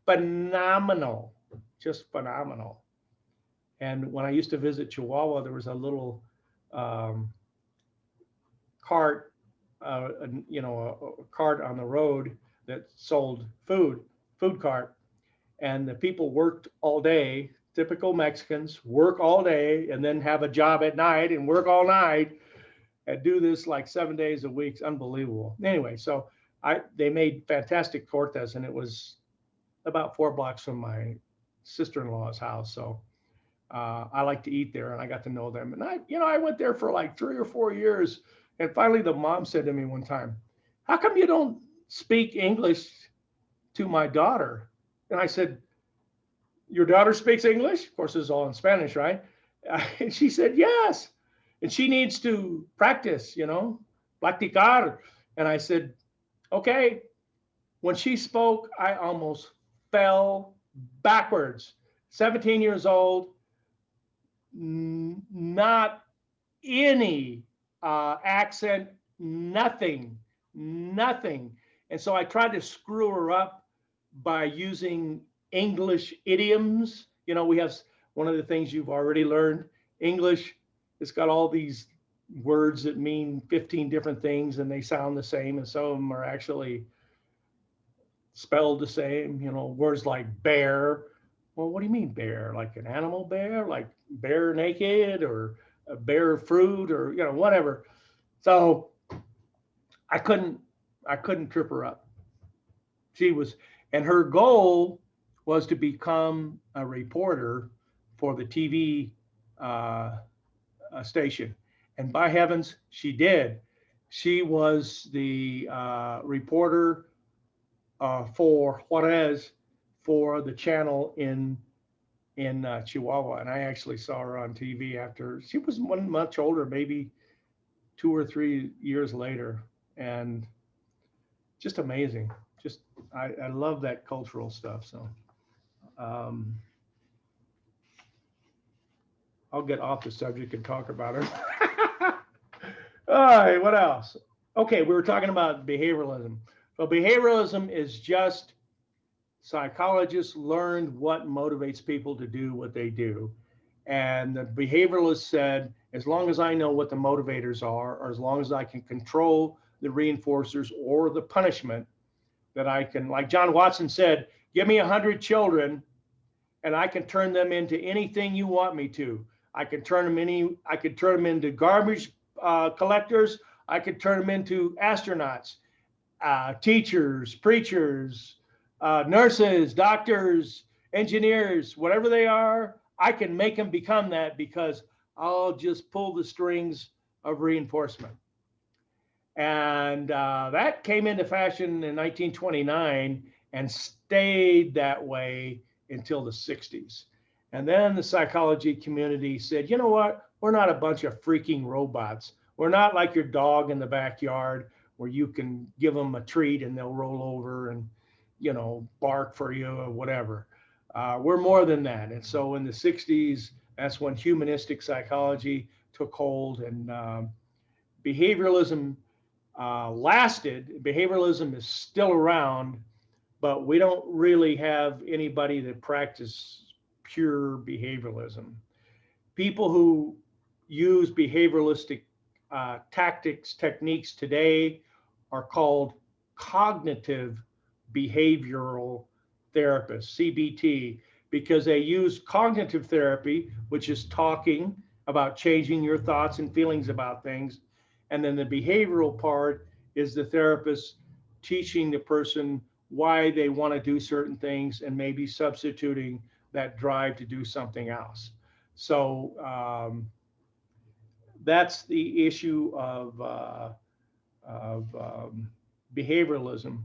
phenomenal, just phenomenal. And when I used to visit Chihuahua, there was a little um, cart, a cart on the road that sold food cart, and the people worked all day. Typical Mexicans work all day and then have a job at night and work all night and do this like 7 days a week. It's unbelievable. Anyway, so they made fantastic tortas, and it was about 4 blocks from my sister-in-law's house. So I like to eat there, and I got to know them. And I went there for like 3 or 4 years. And finally, the mom said to me one time, "How come you don't speak English to my daughter?" And I said, "Your daughter speaks English?" Of course, it's all in Spanish, right? And she said, "Yes. And she needs to practice, practicar." And I said, "Okay." When she spoke, I almost fell backwards. 17 years old, not any accent, nothing, nothing. And so I tried to screw her up by using English idioms. We have one of the things you've already learned, English. It's got all these words that mean 15 different things, and they sound the same, and some of them are actually spelled the same. Words like bear. Well, what do you mean bear? Like an animal bear, like bear naked, or a bear fruit, or whatever. So I couldn't trip her up. And her goal was to become a reporter for the TV station. And by heavens, she did. She was the reporter for Juarez for the channel in Chihuahua. And I actually saw her on TV after she was much older, maybe 2 or 3 years later. And just amazing. I love that cultural stuff. So I'll get off the subject and talk about her. All right, what else? Okay, we were talking about behavioralism. So behavioralism is just psychologists learned what motivates people to do what they do. And the behavioralist said, as long as I know what the motivators are, or as long as I can control the reinforcers or the punishment, that I can, like John Watson said, give me 100 children and I can turn them into anything you want me to. I could turn them into garbage collectors. I could turn them into astronauts, teachers, preachers, nurses, doctors, engineers, whatever they are. I can make them become that because I'll just pull the strings of reinforcement. And that came into fashion in 1929 and stayed that way until the 60s. And then the psychology community said, you know what? We're not a bunch of freaking robots. We're not like your dog in the backyard where you can give them a treat and they'll roll over and, bark for you or whatever. We're more than that. And so in the 60s, that's when humanistic psychology took hold, and behavioralism lasted. Behavioralism is still around, but we don't really have anybody that practices pure behavioralism. People who use behavioralistic tactics, techniques today are called cognitive behavioral therapists, CBT, because they use cognitive therapy, which is talking about changing your thoughts and feelings about things. And then the behavioral part is the therapist teaching the person why they want to do certain things and maybe substituting that drive to do something else. So that's the issue of behavioralism.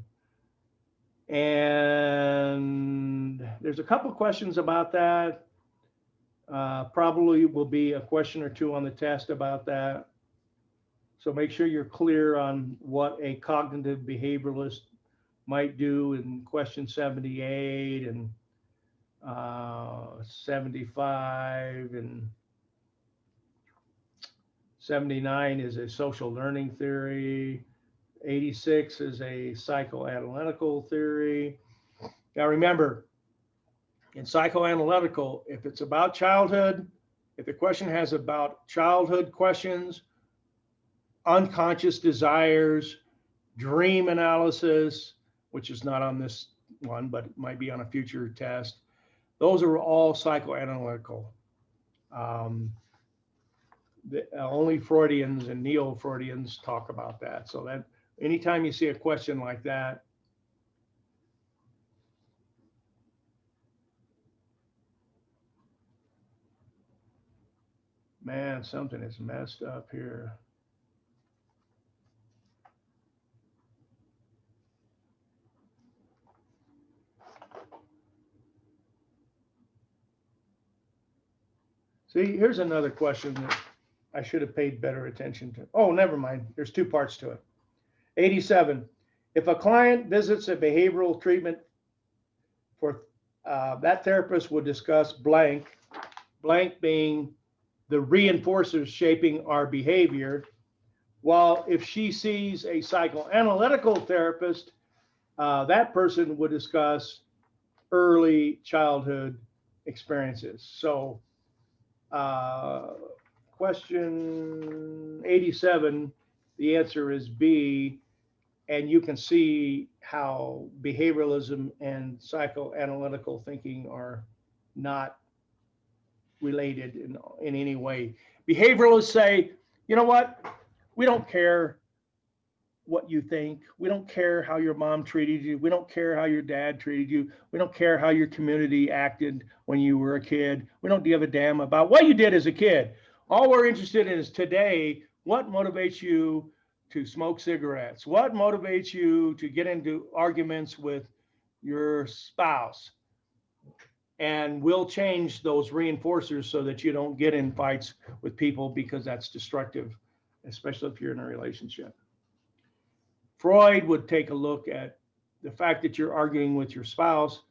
And there's a couple questions about that. Probably will be a question or two on the test about that. So make sure you're clear on what a cognitive behavioralist might do in question 78 and 75 and 79 is a social learning theory. 86 is a psychoanalytical theory. Now remember, in psychoanalytical, if it's about childhood, if the question has about childhood questions, unconscious desires, dream analysis, which is not on this one, but it might be on a future test, those are all psychoanalytical. Only Freudians and neo-Freudians talk about that. So that anytime you see a question like that, man, something is messed up here. See, here's another question that I should have paid better attention to. Oh, never mind. There's two parts to it. 87. If a client visits a behavioral treatment for that therapist would discuss blank, blank being the reinforcers shaping our behavior, while if she sees a psychoanalytical therapist, that person would discuss early childhood experiences. So question 87, the answer is B, and you can see how behavioralism and psychoanalytical thinking are not related in any way. Behavioralists say, you know what, we don't care what you think. We don't care how your mom treated you. We don't care how your dad treated you. We don't care how your community acted when you were a kid. We don't give a damn about what you did as a kid. All we're interested in is today, what motivates you to smoke cigarettes? What motivates you to get into arguments with your spouse? And we'll change those reinforcers so that you don't get in fights with people because that's destructive, especially if you're in a relationship. Freud would take a look at the fact that you're arguing with your spouse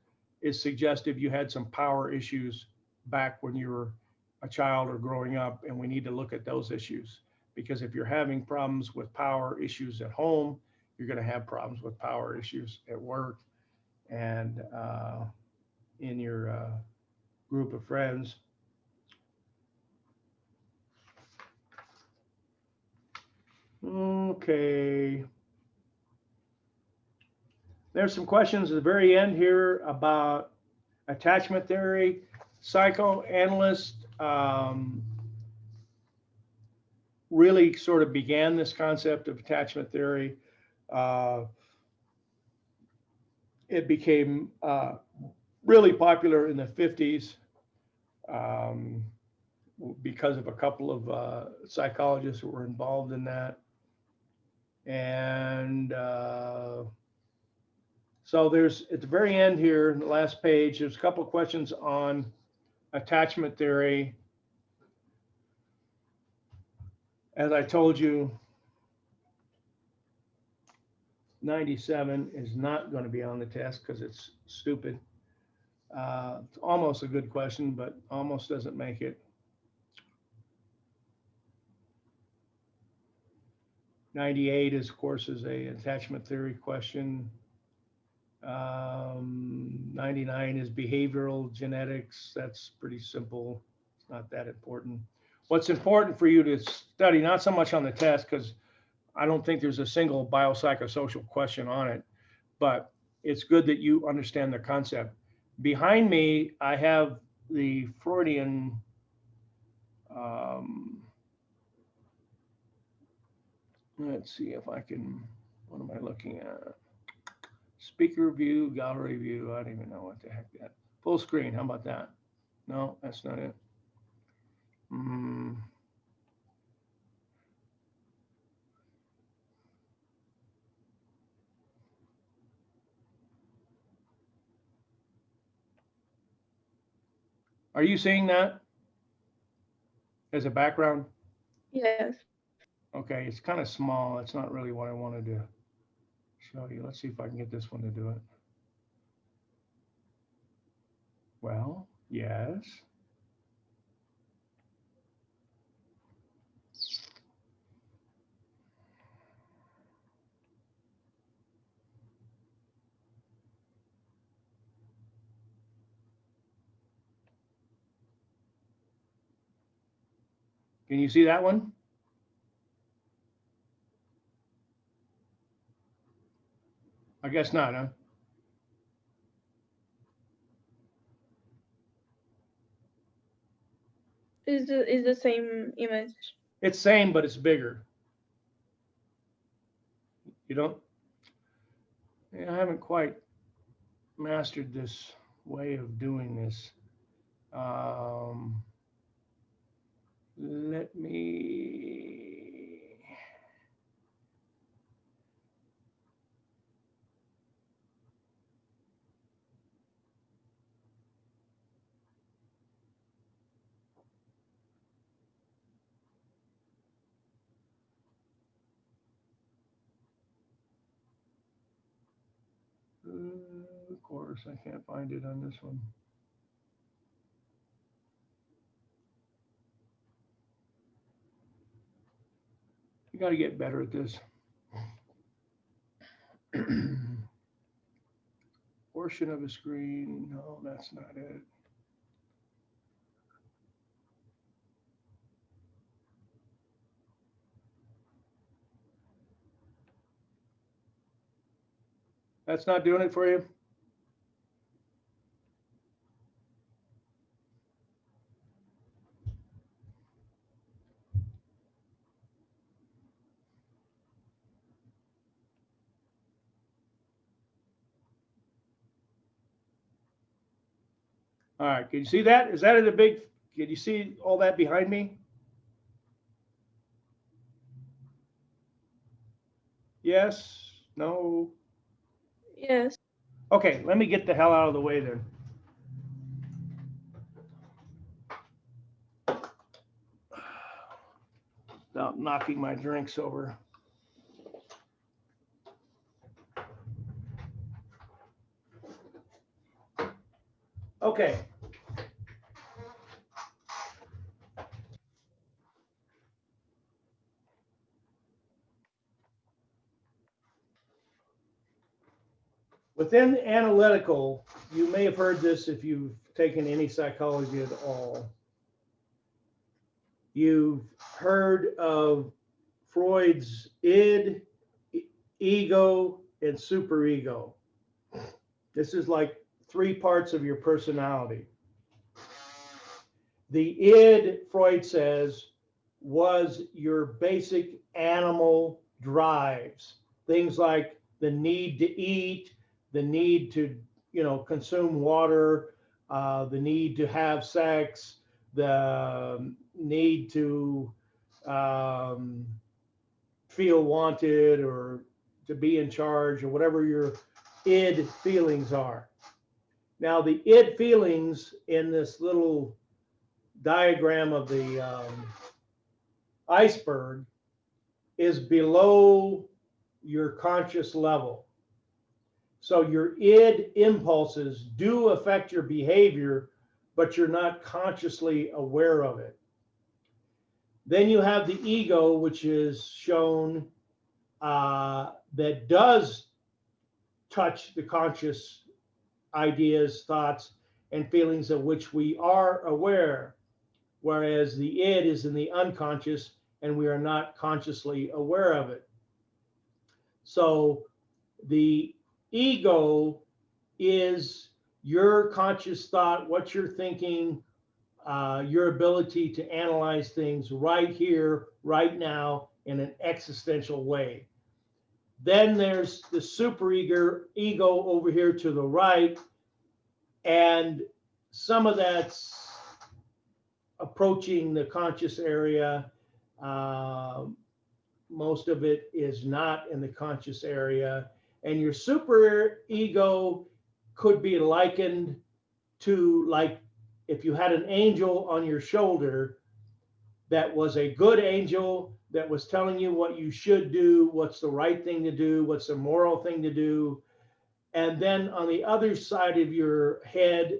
is suggestive you had some power issues back when you were a child or growing up, and we need to look at those issues. Because if you're having problems with power issues at home, you're going to have problems with power issues at work and in your group of friends. Okay. There's some questions at the very end here about attachment theory. Psychoanalysts really sort of began this concept of attachment theory. It became really popular in the 50s because of a couple of psychologists who were involved in that. And so there's, at the very end here, in the last page, there's a couple of questions on attachment theory. As I told you, 97 is not going to be on the test because it's stupid. It's almost a good question, but almost doesn't make it. 98 is, of course, is a attachment theory question. 99 is behavioral genetics. That's pretty simple. It's not that important. What's important for you to study, not so much on the test, because I don't think there's a single biopsychosocial question on it, but it's good that you understand the concept. Behind me, I have the Freudian let's see if I can, what am I looking at? Speaker view, gallery view. I don't even know what the heck that. Full screen, how about that? No, that's not it. Are you seeing that as a background? Yes. Okay, it's kind of small. It's not really what I wanted to show you. Let's see if I can get this one to do it. Well, yes. Can you see that one? I guess not, huh? Is the same image. It's same, but it's bigger. You don't, yeah, I haven't quite mastered this way of doing this. Let me, of course, I can't find it on this one. You got to get better at this. Portion of a screen. No, that's not it. That's not doing it for you? All right, can you see that? Is that in a big, can you see all that behind me? Yes, no? Yes. Okay, let me get the hell out of the way then. Without knocking my drinks over. Okay. Within analytical, you may have heard this if you've taken any psychology at all. You've heard of Freud's id, ego, and superego. This is like 3 parts of your personality. The id, Freud says, was your basic animal drives. Things like the need to eat, the need to, consume water, the need to have sex, the need to feel wanted or to be in charge, or whatever your id feelings are. Now, the id feelings in this little diagram of the iceberg is below your conscious level. So your id impulses do affect your behavior, but you're not consciously aware of it. Then you have the ego, which is shown that does touch the conscious ideas, thoughts, and feelings of which we are aware, whereas the id is in the unconscious and we are not consciously aware of it. So the ego is your conscious thought, what you're thinking, your ability to analyze things right here, right now, in an existential way. Then there's the superego ego over here to the right, and some of that's approaching the conscious area. Most of it is not in the conscious area. And your super ego could be likened to, like, if you had an angel on your shoulder that was a good angel that was telling you what you should do, what's the right thing to do, what's the moral thing to do. And then on the other side of your head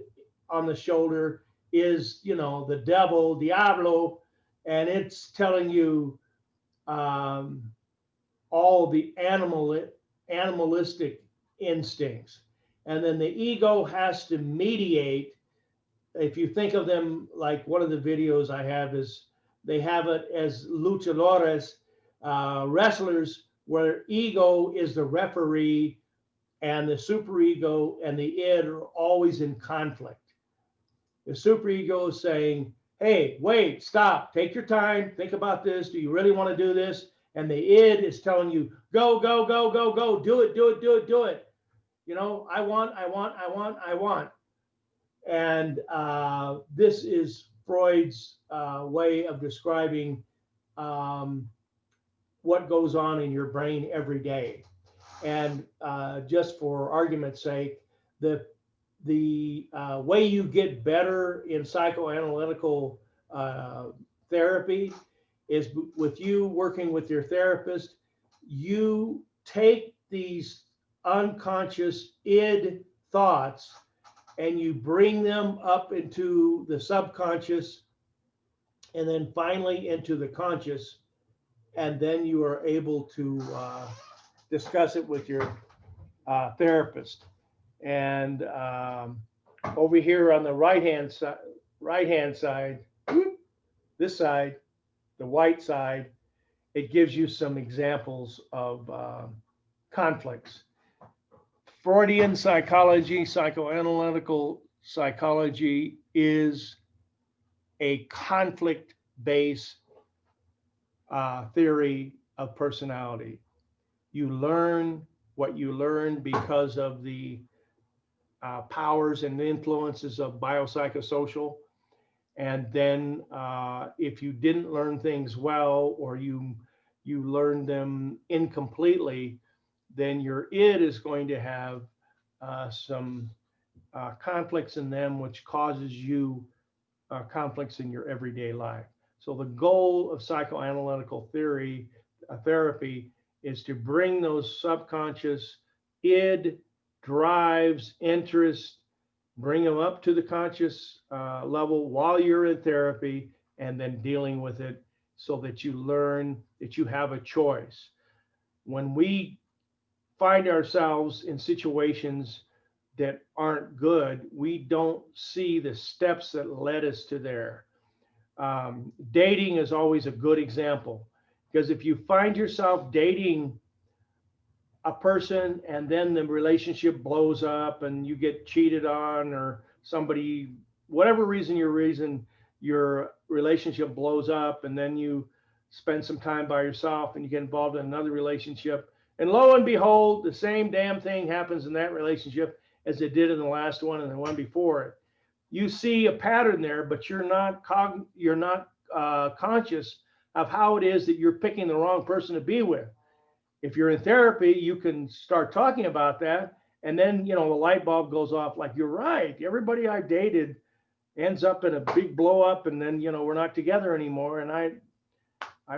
on the shoulder is, you know, the devil, Diablo, and it's telling you all the animalistic instincts. And then the ego has to mediate. If you think of them, like one of the videos I have is, they have it as luchadores, wrestlers, where ego is the referee and the superego and the id are always in conflict. The superego is saying, hey, wait, stop, take your time, think about this. Do you really want to do this? And the id is telling you, go, go, go, go, go, do it, do it, do it, do it. You know, I want. And this is Freud's way of describing what goes on in your brain every day. And just for argument's sake, the way you get better in psychoanalytical therapy is with you working with your therapist. You take these unconscious id thoughts and you bring them up into the subconscious and then finally into the conscious. And then you are able to discuss it with your therapist. And over here on the right-hand side, this side, the white side, it gives you some examples of conflicts. Freudian psychology, psychoanalytical psychology is a conflict-based theory of personality. You learn what you learn because of the powers and influences of biopsychosocial. And then if you didn't learn things well, or you learned them incompletely, then your id is going to have some conflicts in them, which causes you conflicts in your everyday life. So the goal of psychoanalytical therapy is to bring those subconscious id drives, interests, bring them up to the conscious level while you're in therapy, and then dealing with it so that you learn that you have a choice. When we find ourselves in situations that aren't good, we don't see the steps that led us to there. Dating is always a good example, because if you find yourself dating a person and then the relationship blows up and you get cheated on, or somebody, whatever reason your relationship blows up, and then you spend some time by yourself and you get involved in another relationship, and lo and behold, the same damn thing happens in that relationship as it did in the last one and the one before it. You see a pattern there, but you're not conscious of how it is that you're picking the wrong person to be with. If you're in therapy, you can start talking about that, and then, you know, the light bulb goes off, like, you're right. Everybody I dated ends up in a big blow up, and then, you know, we're not together anymore. And I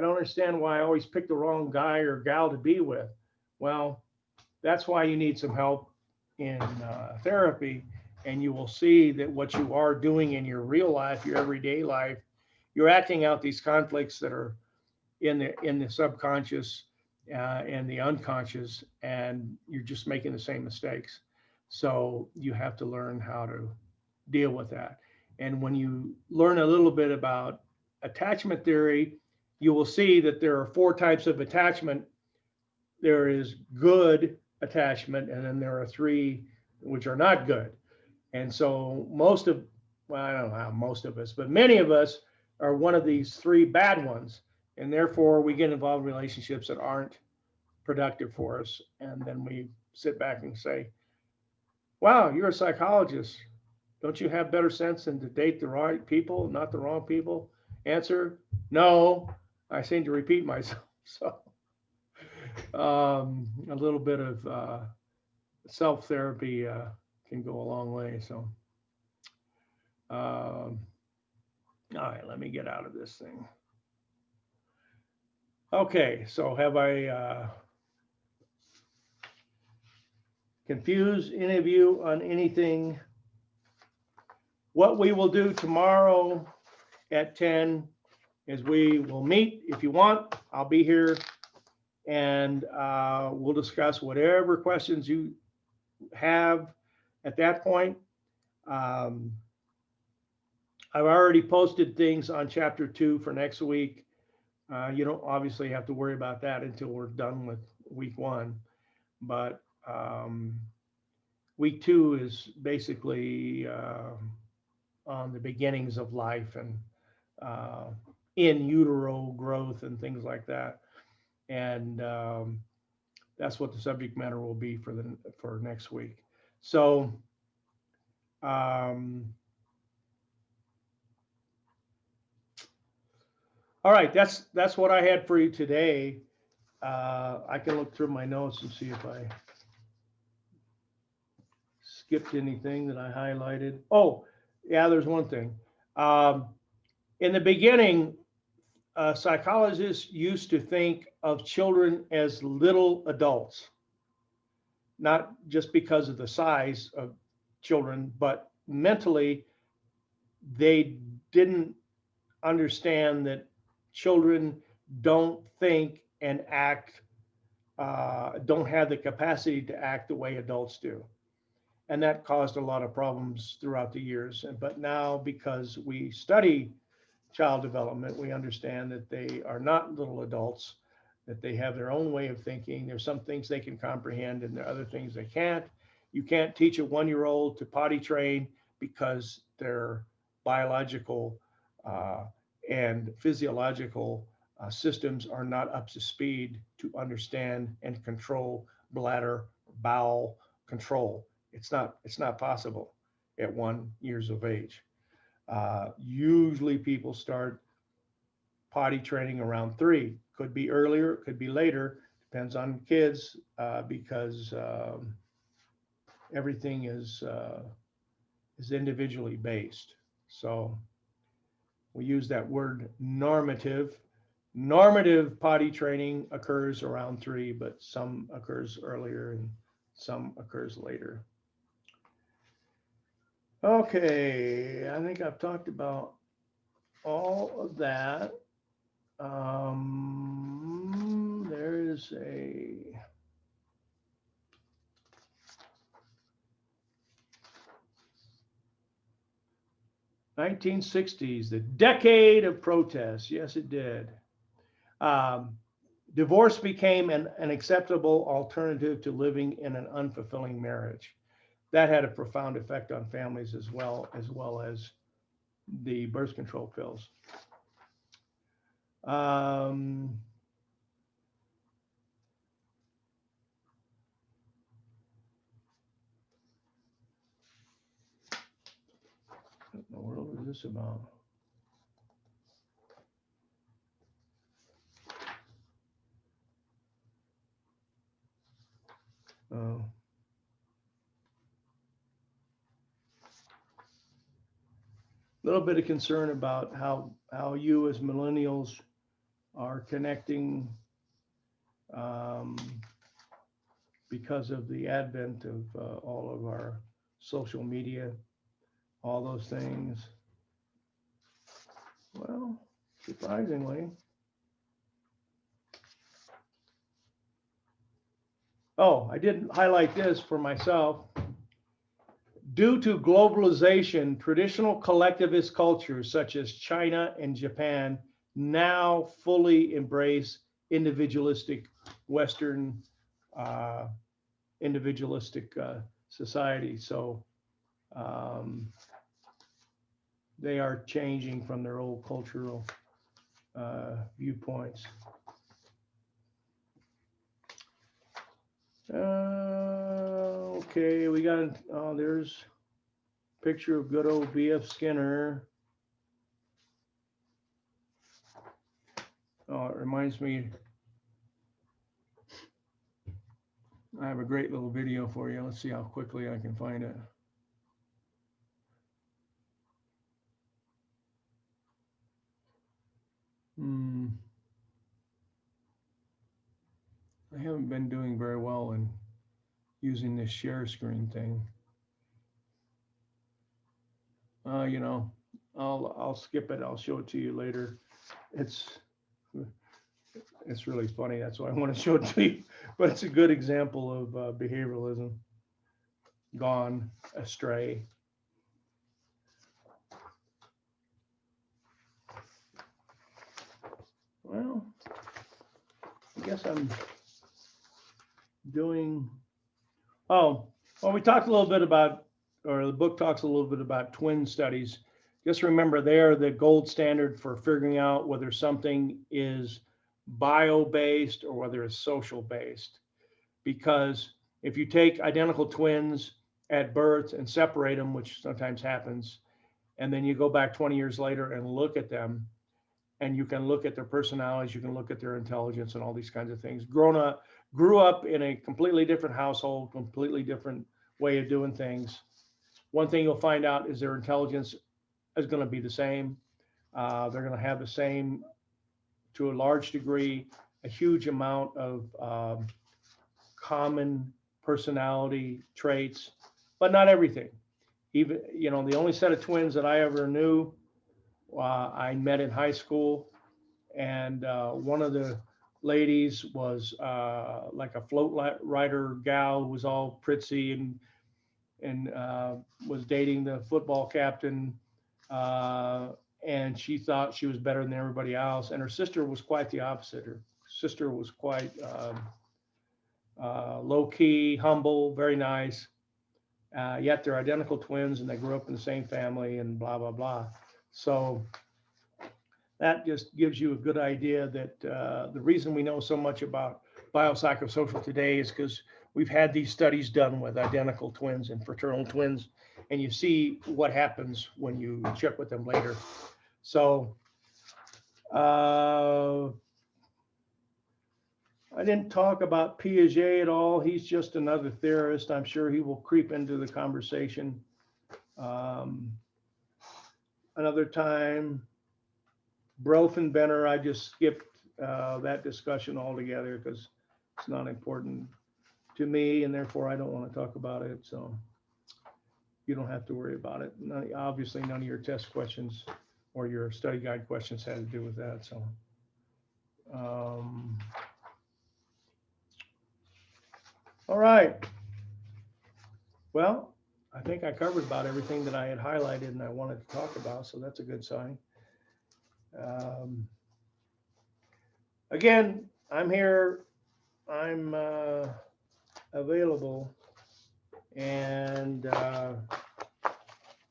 don't understand why I always pick the wrong guy or gal to be with. Well, that's why you need some help in therapy, and you will see that what you are doing in your real life, your everyday life, you're acting out these conflicts that are in the subconscious and the unconscious, and you're just making the same mistakes. So you have to learn how to deal with that. And when you learn a little bit about attachment theory, you will see that there are 4 types of attachment. there is good attachment, and then there are 3 which are not good. And so most of, well, I don't know how most of us, but many of us are one of these 3 bad ones. And therefore we get involved in relationships that aren't productive for us. And then we sit back and say, wow, you're a psychologist. Don't you have better sense than to date the right people, not the wrong people? Answer, no, I seem to repeat myself. So a little bit of self-therapy can go a long way. So, all right, let me get out of this thing. Okay, so have I confused any of you on anything? What we will do tomorrow at 10 is we will meet. If you want, I'll be here, and we'll discuss whatever questions you have at that point. I've already posted things on chapter 2 for next week. You don't obviously have to worry about that until we're done with week 1, but week 2 is basically on the beginnings of life and in utero growth and things like that. And that's what the subject matter will be for next week. So all right, that's what I had for you today. I can look through my notes and see if I skipped anything that I highlighted. Oh, yeah, there's one thing. In the beginning, psychologists used to think of children as little adults, not just because of the size of children, but mentally, they didn't understand that children don't think and act, don't have the capacity to act the way adults do. And that caused a lot of problems throughout the years. But now, because we study child development, we understand that they are not little adults, that they have their own way of thinking. There's some things they can comprehend and there are other things they can't. You can't teach a 1-year-old to potty train because their biological and physiological systems are not up to speed to understand and control bladder, bowel control. It's not possible at 1 year of age. Usually people start potty training around 3. Could be earlier, could be later, depends on kids, because everything is individually based. So we use that word normative. Normative potty training occurs around 3, but some occurs earlier and some occurs later. Okay, I think I've talked about all of that. There is a (1960s), the decade of protest. Yes, it did. Divorce became an acceptable alternative to living in an unfulfilling marriage. That had a profound effect on families as well as the birth control pills. I don't know, what was this about? Oh. A little bit of concern about how you as millennials are connecting because of the advent of all of our social media, all those things. Well, surprisingly. Oh, I didn't highlight this for myself. Due to globalization, traditional collectivist cultures such as China and Japan now fully embrace individualistic Western individualistic society. So they are changing from their old cultural viewpoints. Okay, we got, oh, there's a picture of good old B.F. Skinner. Oh, it reminds me, I have a great little video for you. Let's see how quickly I can find it. I haven't been doing very well in using this share screen thing. You know, I'll skip it. I'll show it to you later. It's really funny. That's why I want to show it to you. But it's a good example of behavioralism gone astray. Well, I guess I'm doing, oh, well, we talked a little bit about, or the book talks a little bit about twin studies. Just remember, they're the gold standard for figuring out whether something is bio-based or whether it's social-based. Because if you take identical twins at birth and separate them, which sometimes happens, and then you go back 20 years later and look at them, and you can look at their personalities, you can look at their intelligence and all these kinds of things. Grew up in a completely different household, completely different way of doing things. One thing you'll find out is their intelligence is going to be the same. They're going to have the same, to a large degree, a huge amount of common personality traits, but not everything. Even, you know, the only set of twins that I ever knew, I met in high school, and one of the ladies was like a float rider gal who was all prissy and was dating the football captain, and she thought she was better than everybody else. And her sister was quite the opposite. Her sister was quite low key, humble, very nice. Yet they're identical twins, and they grew up in the same family, and blah blah blah. So that just gives you a good idea that the reason we know so much about biopsychosocial today is because we've had these studies done with identical twins and fraternal twins, and you see what happens when you check with them later. So I didn't talk about Piaget at all. He's just another theorist. I'm sure he will creep into the conversation another time. Brophenbenner, I just skipped that discussion altogether because it's not important to me, and therefore I don't want to talk about it. So you don't have to worry about it. Obviously, none of your test questions or your study guide questions had to do with that. So all right. Well, I think I covered about everything that I had highlighted and I wanted to talk about, so that's a good sign. Again, I'm here, I'm available, and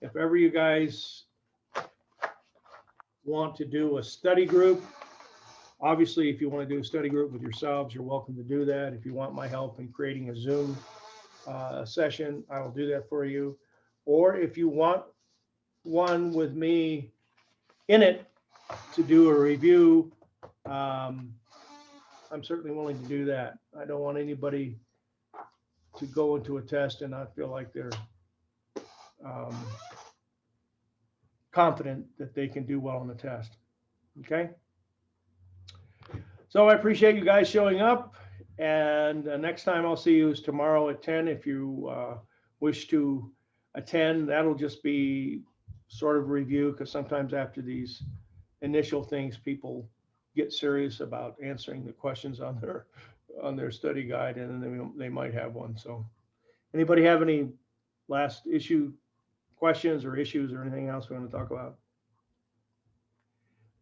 if ever you guys want to do a study group, obviously if you want to do a study group with yourselves, you're welcome to do that. If you want my help in creating a Zoom session, I will do that for you. Or if you want one with me in it to do a review, I'm certainly willing to do that. I don't want anybody to go into a test and not feel like they're confident that they can do well on the test. Okay. So I appreciate you guys showing up, and next time I'll see you is tomorrow at 10. If you wish to attend, that'll just be sort of review, because sometimes after these initial things, people get serious about answering the questions on their study guide, and then they might have one. So anybody have any last questions or issues or anything else we want to talk about?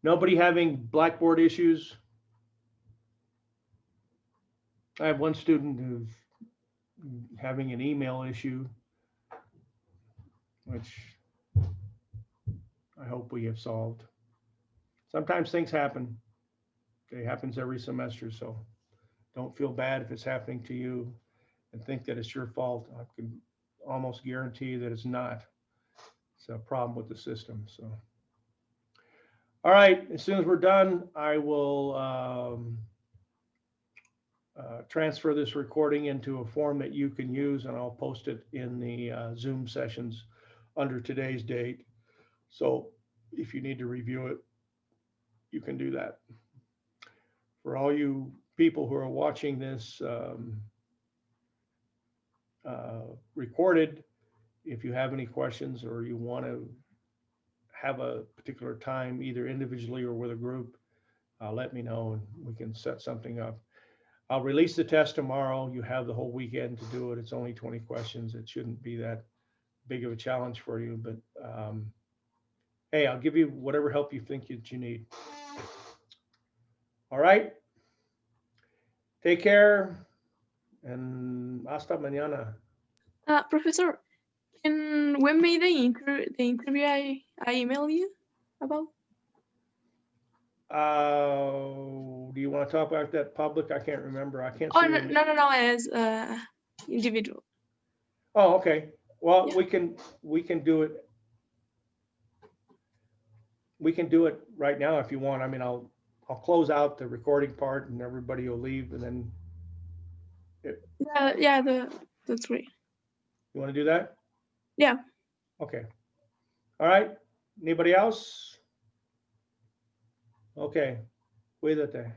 Nobody having Blackboard issues? I have one student who's having an email issue, which I hope we have solved. Sometimes things happen. It happens every semester, so don't feel bad if it's happening to you and think that it's your fault. I can almost guarantee that it's not. It's a problem with the system, so. All right, as soon as we're done, I will transfer this recording into a form that you can use, and I'll post it in the Zoom sessions under today's date. So if you need to review it, you can do that. For all you people who are watching this recorded, if you have any questions or you want to have a particular time, either individually or with a group, let me know and we can set something up. I'll release the test tomorrow. You have the whole weekend to do it. It's only 20 questions. It shouldn't be that big of a challenge for you, but hey, I'll give you whatever help you think that you need. All right. Take care and hasta mañana. Professor, when may the interview I email you about? Do you want to talk about that public? I can't remember. I can't Oh, see. no, as individual. Oh, okay. Well, Yeah. we can do it. We can do it right now if you want. I mean, I'll close out the recording part and everybody will leave and then Yeah, that's great. you want to do that? Yeah. Okay. All right. Anybody else? Okay. Cuídate.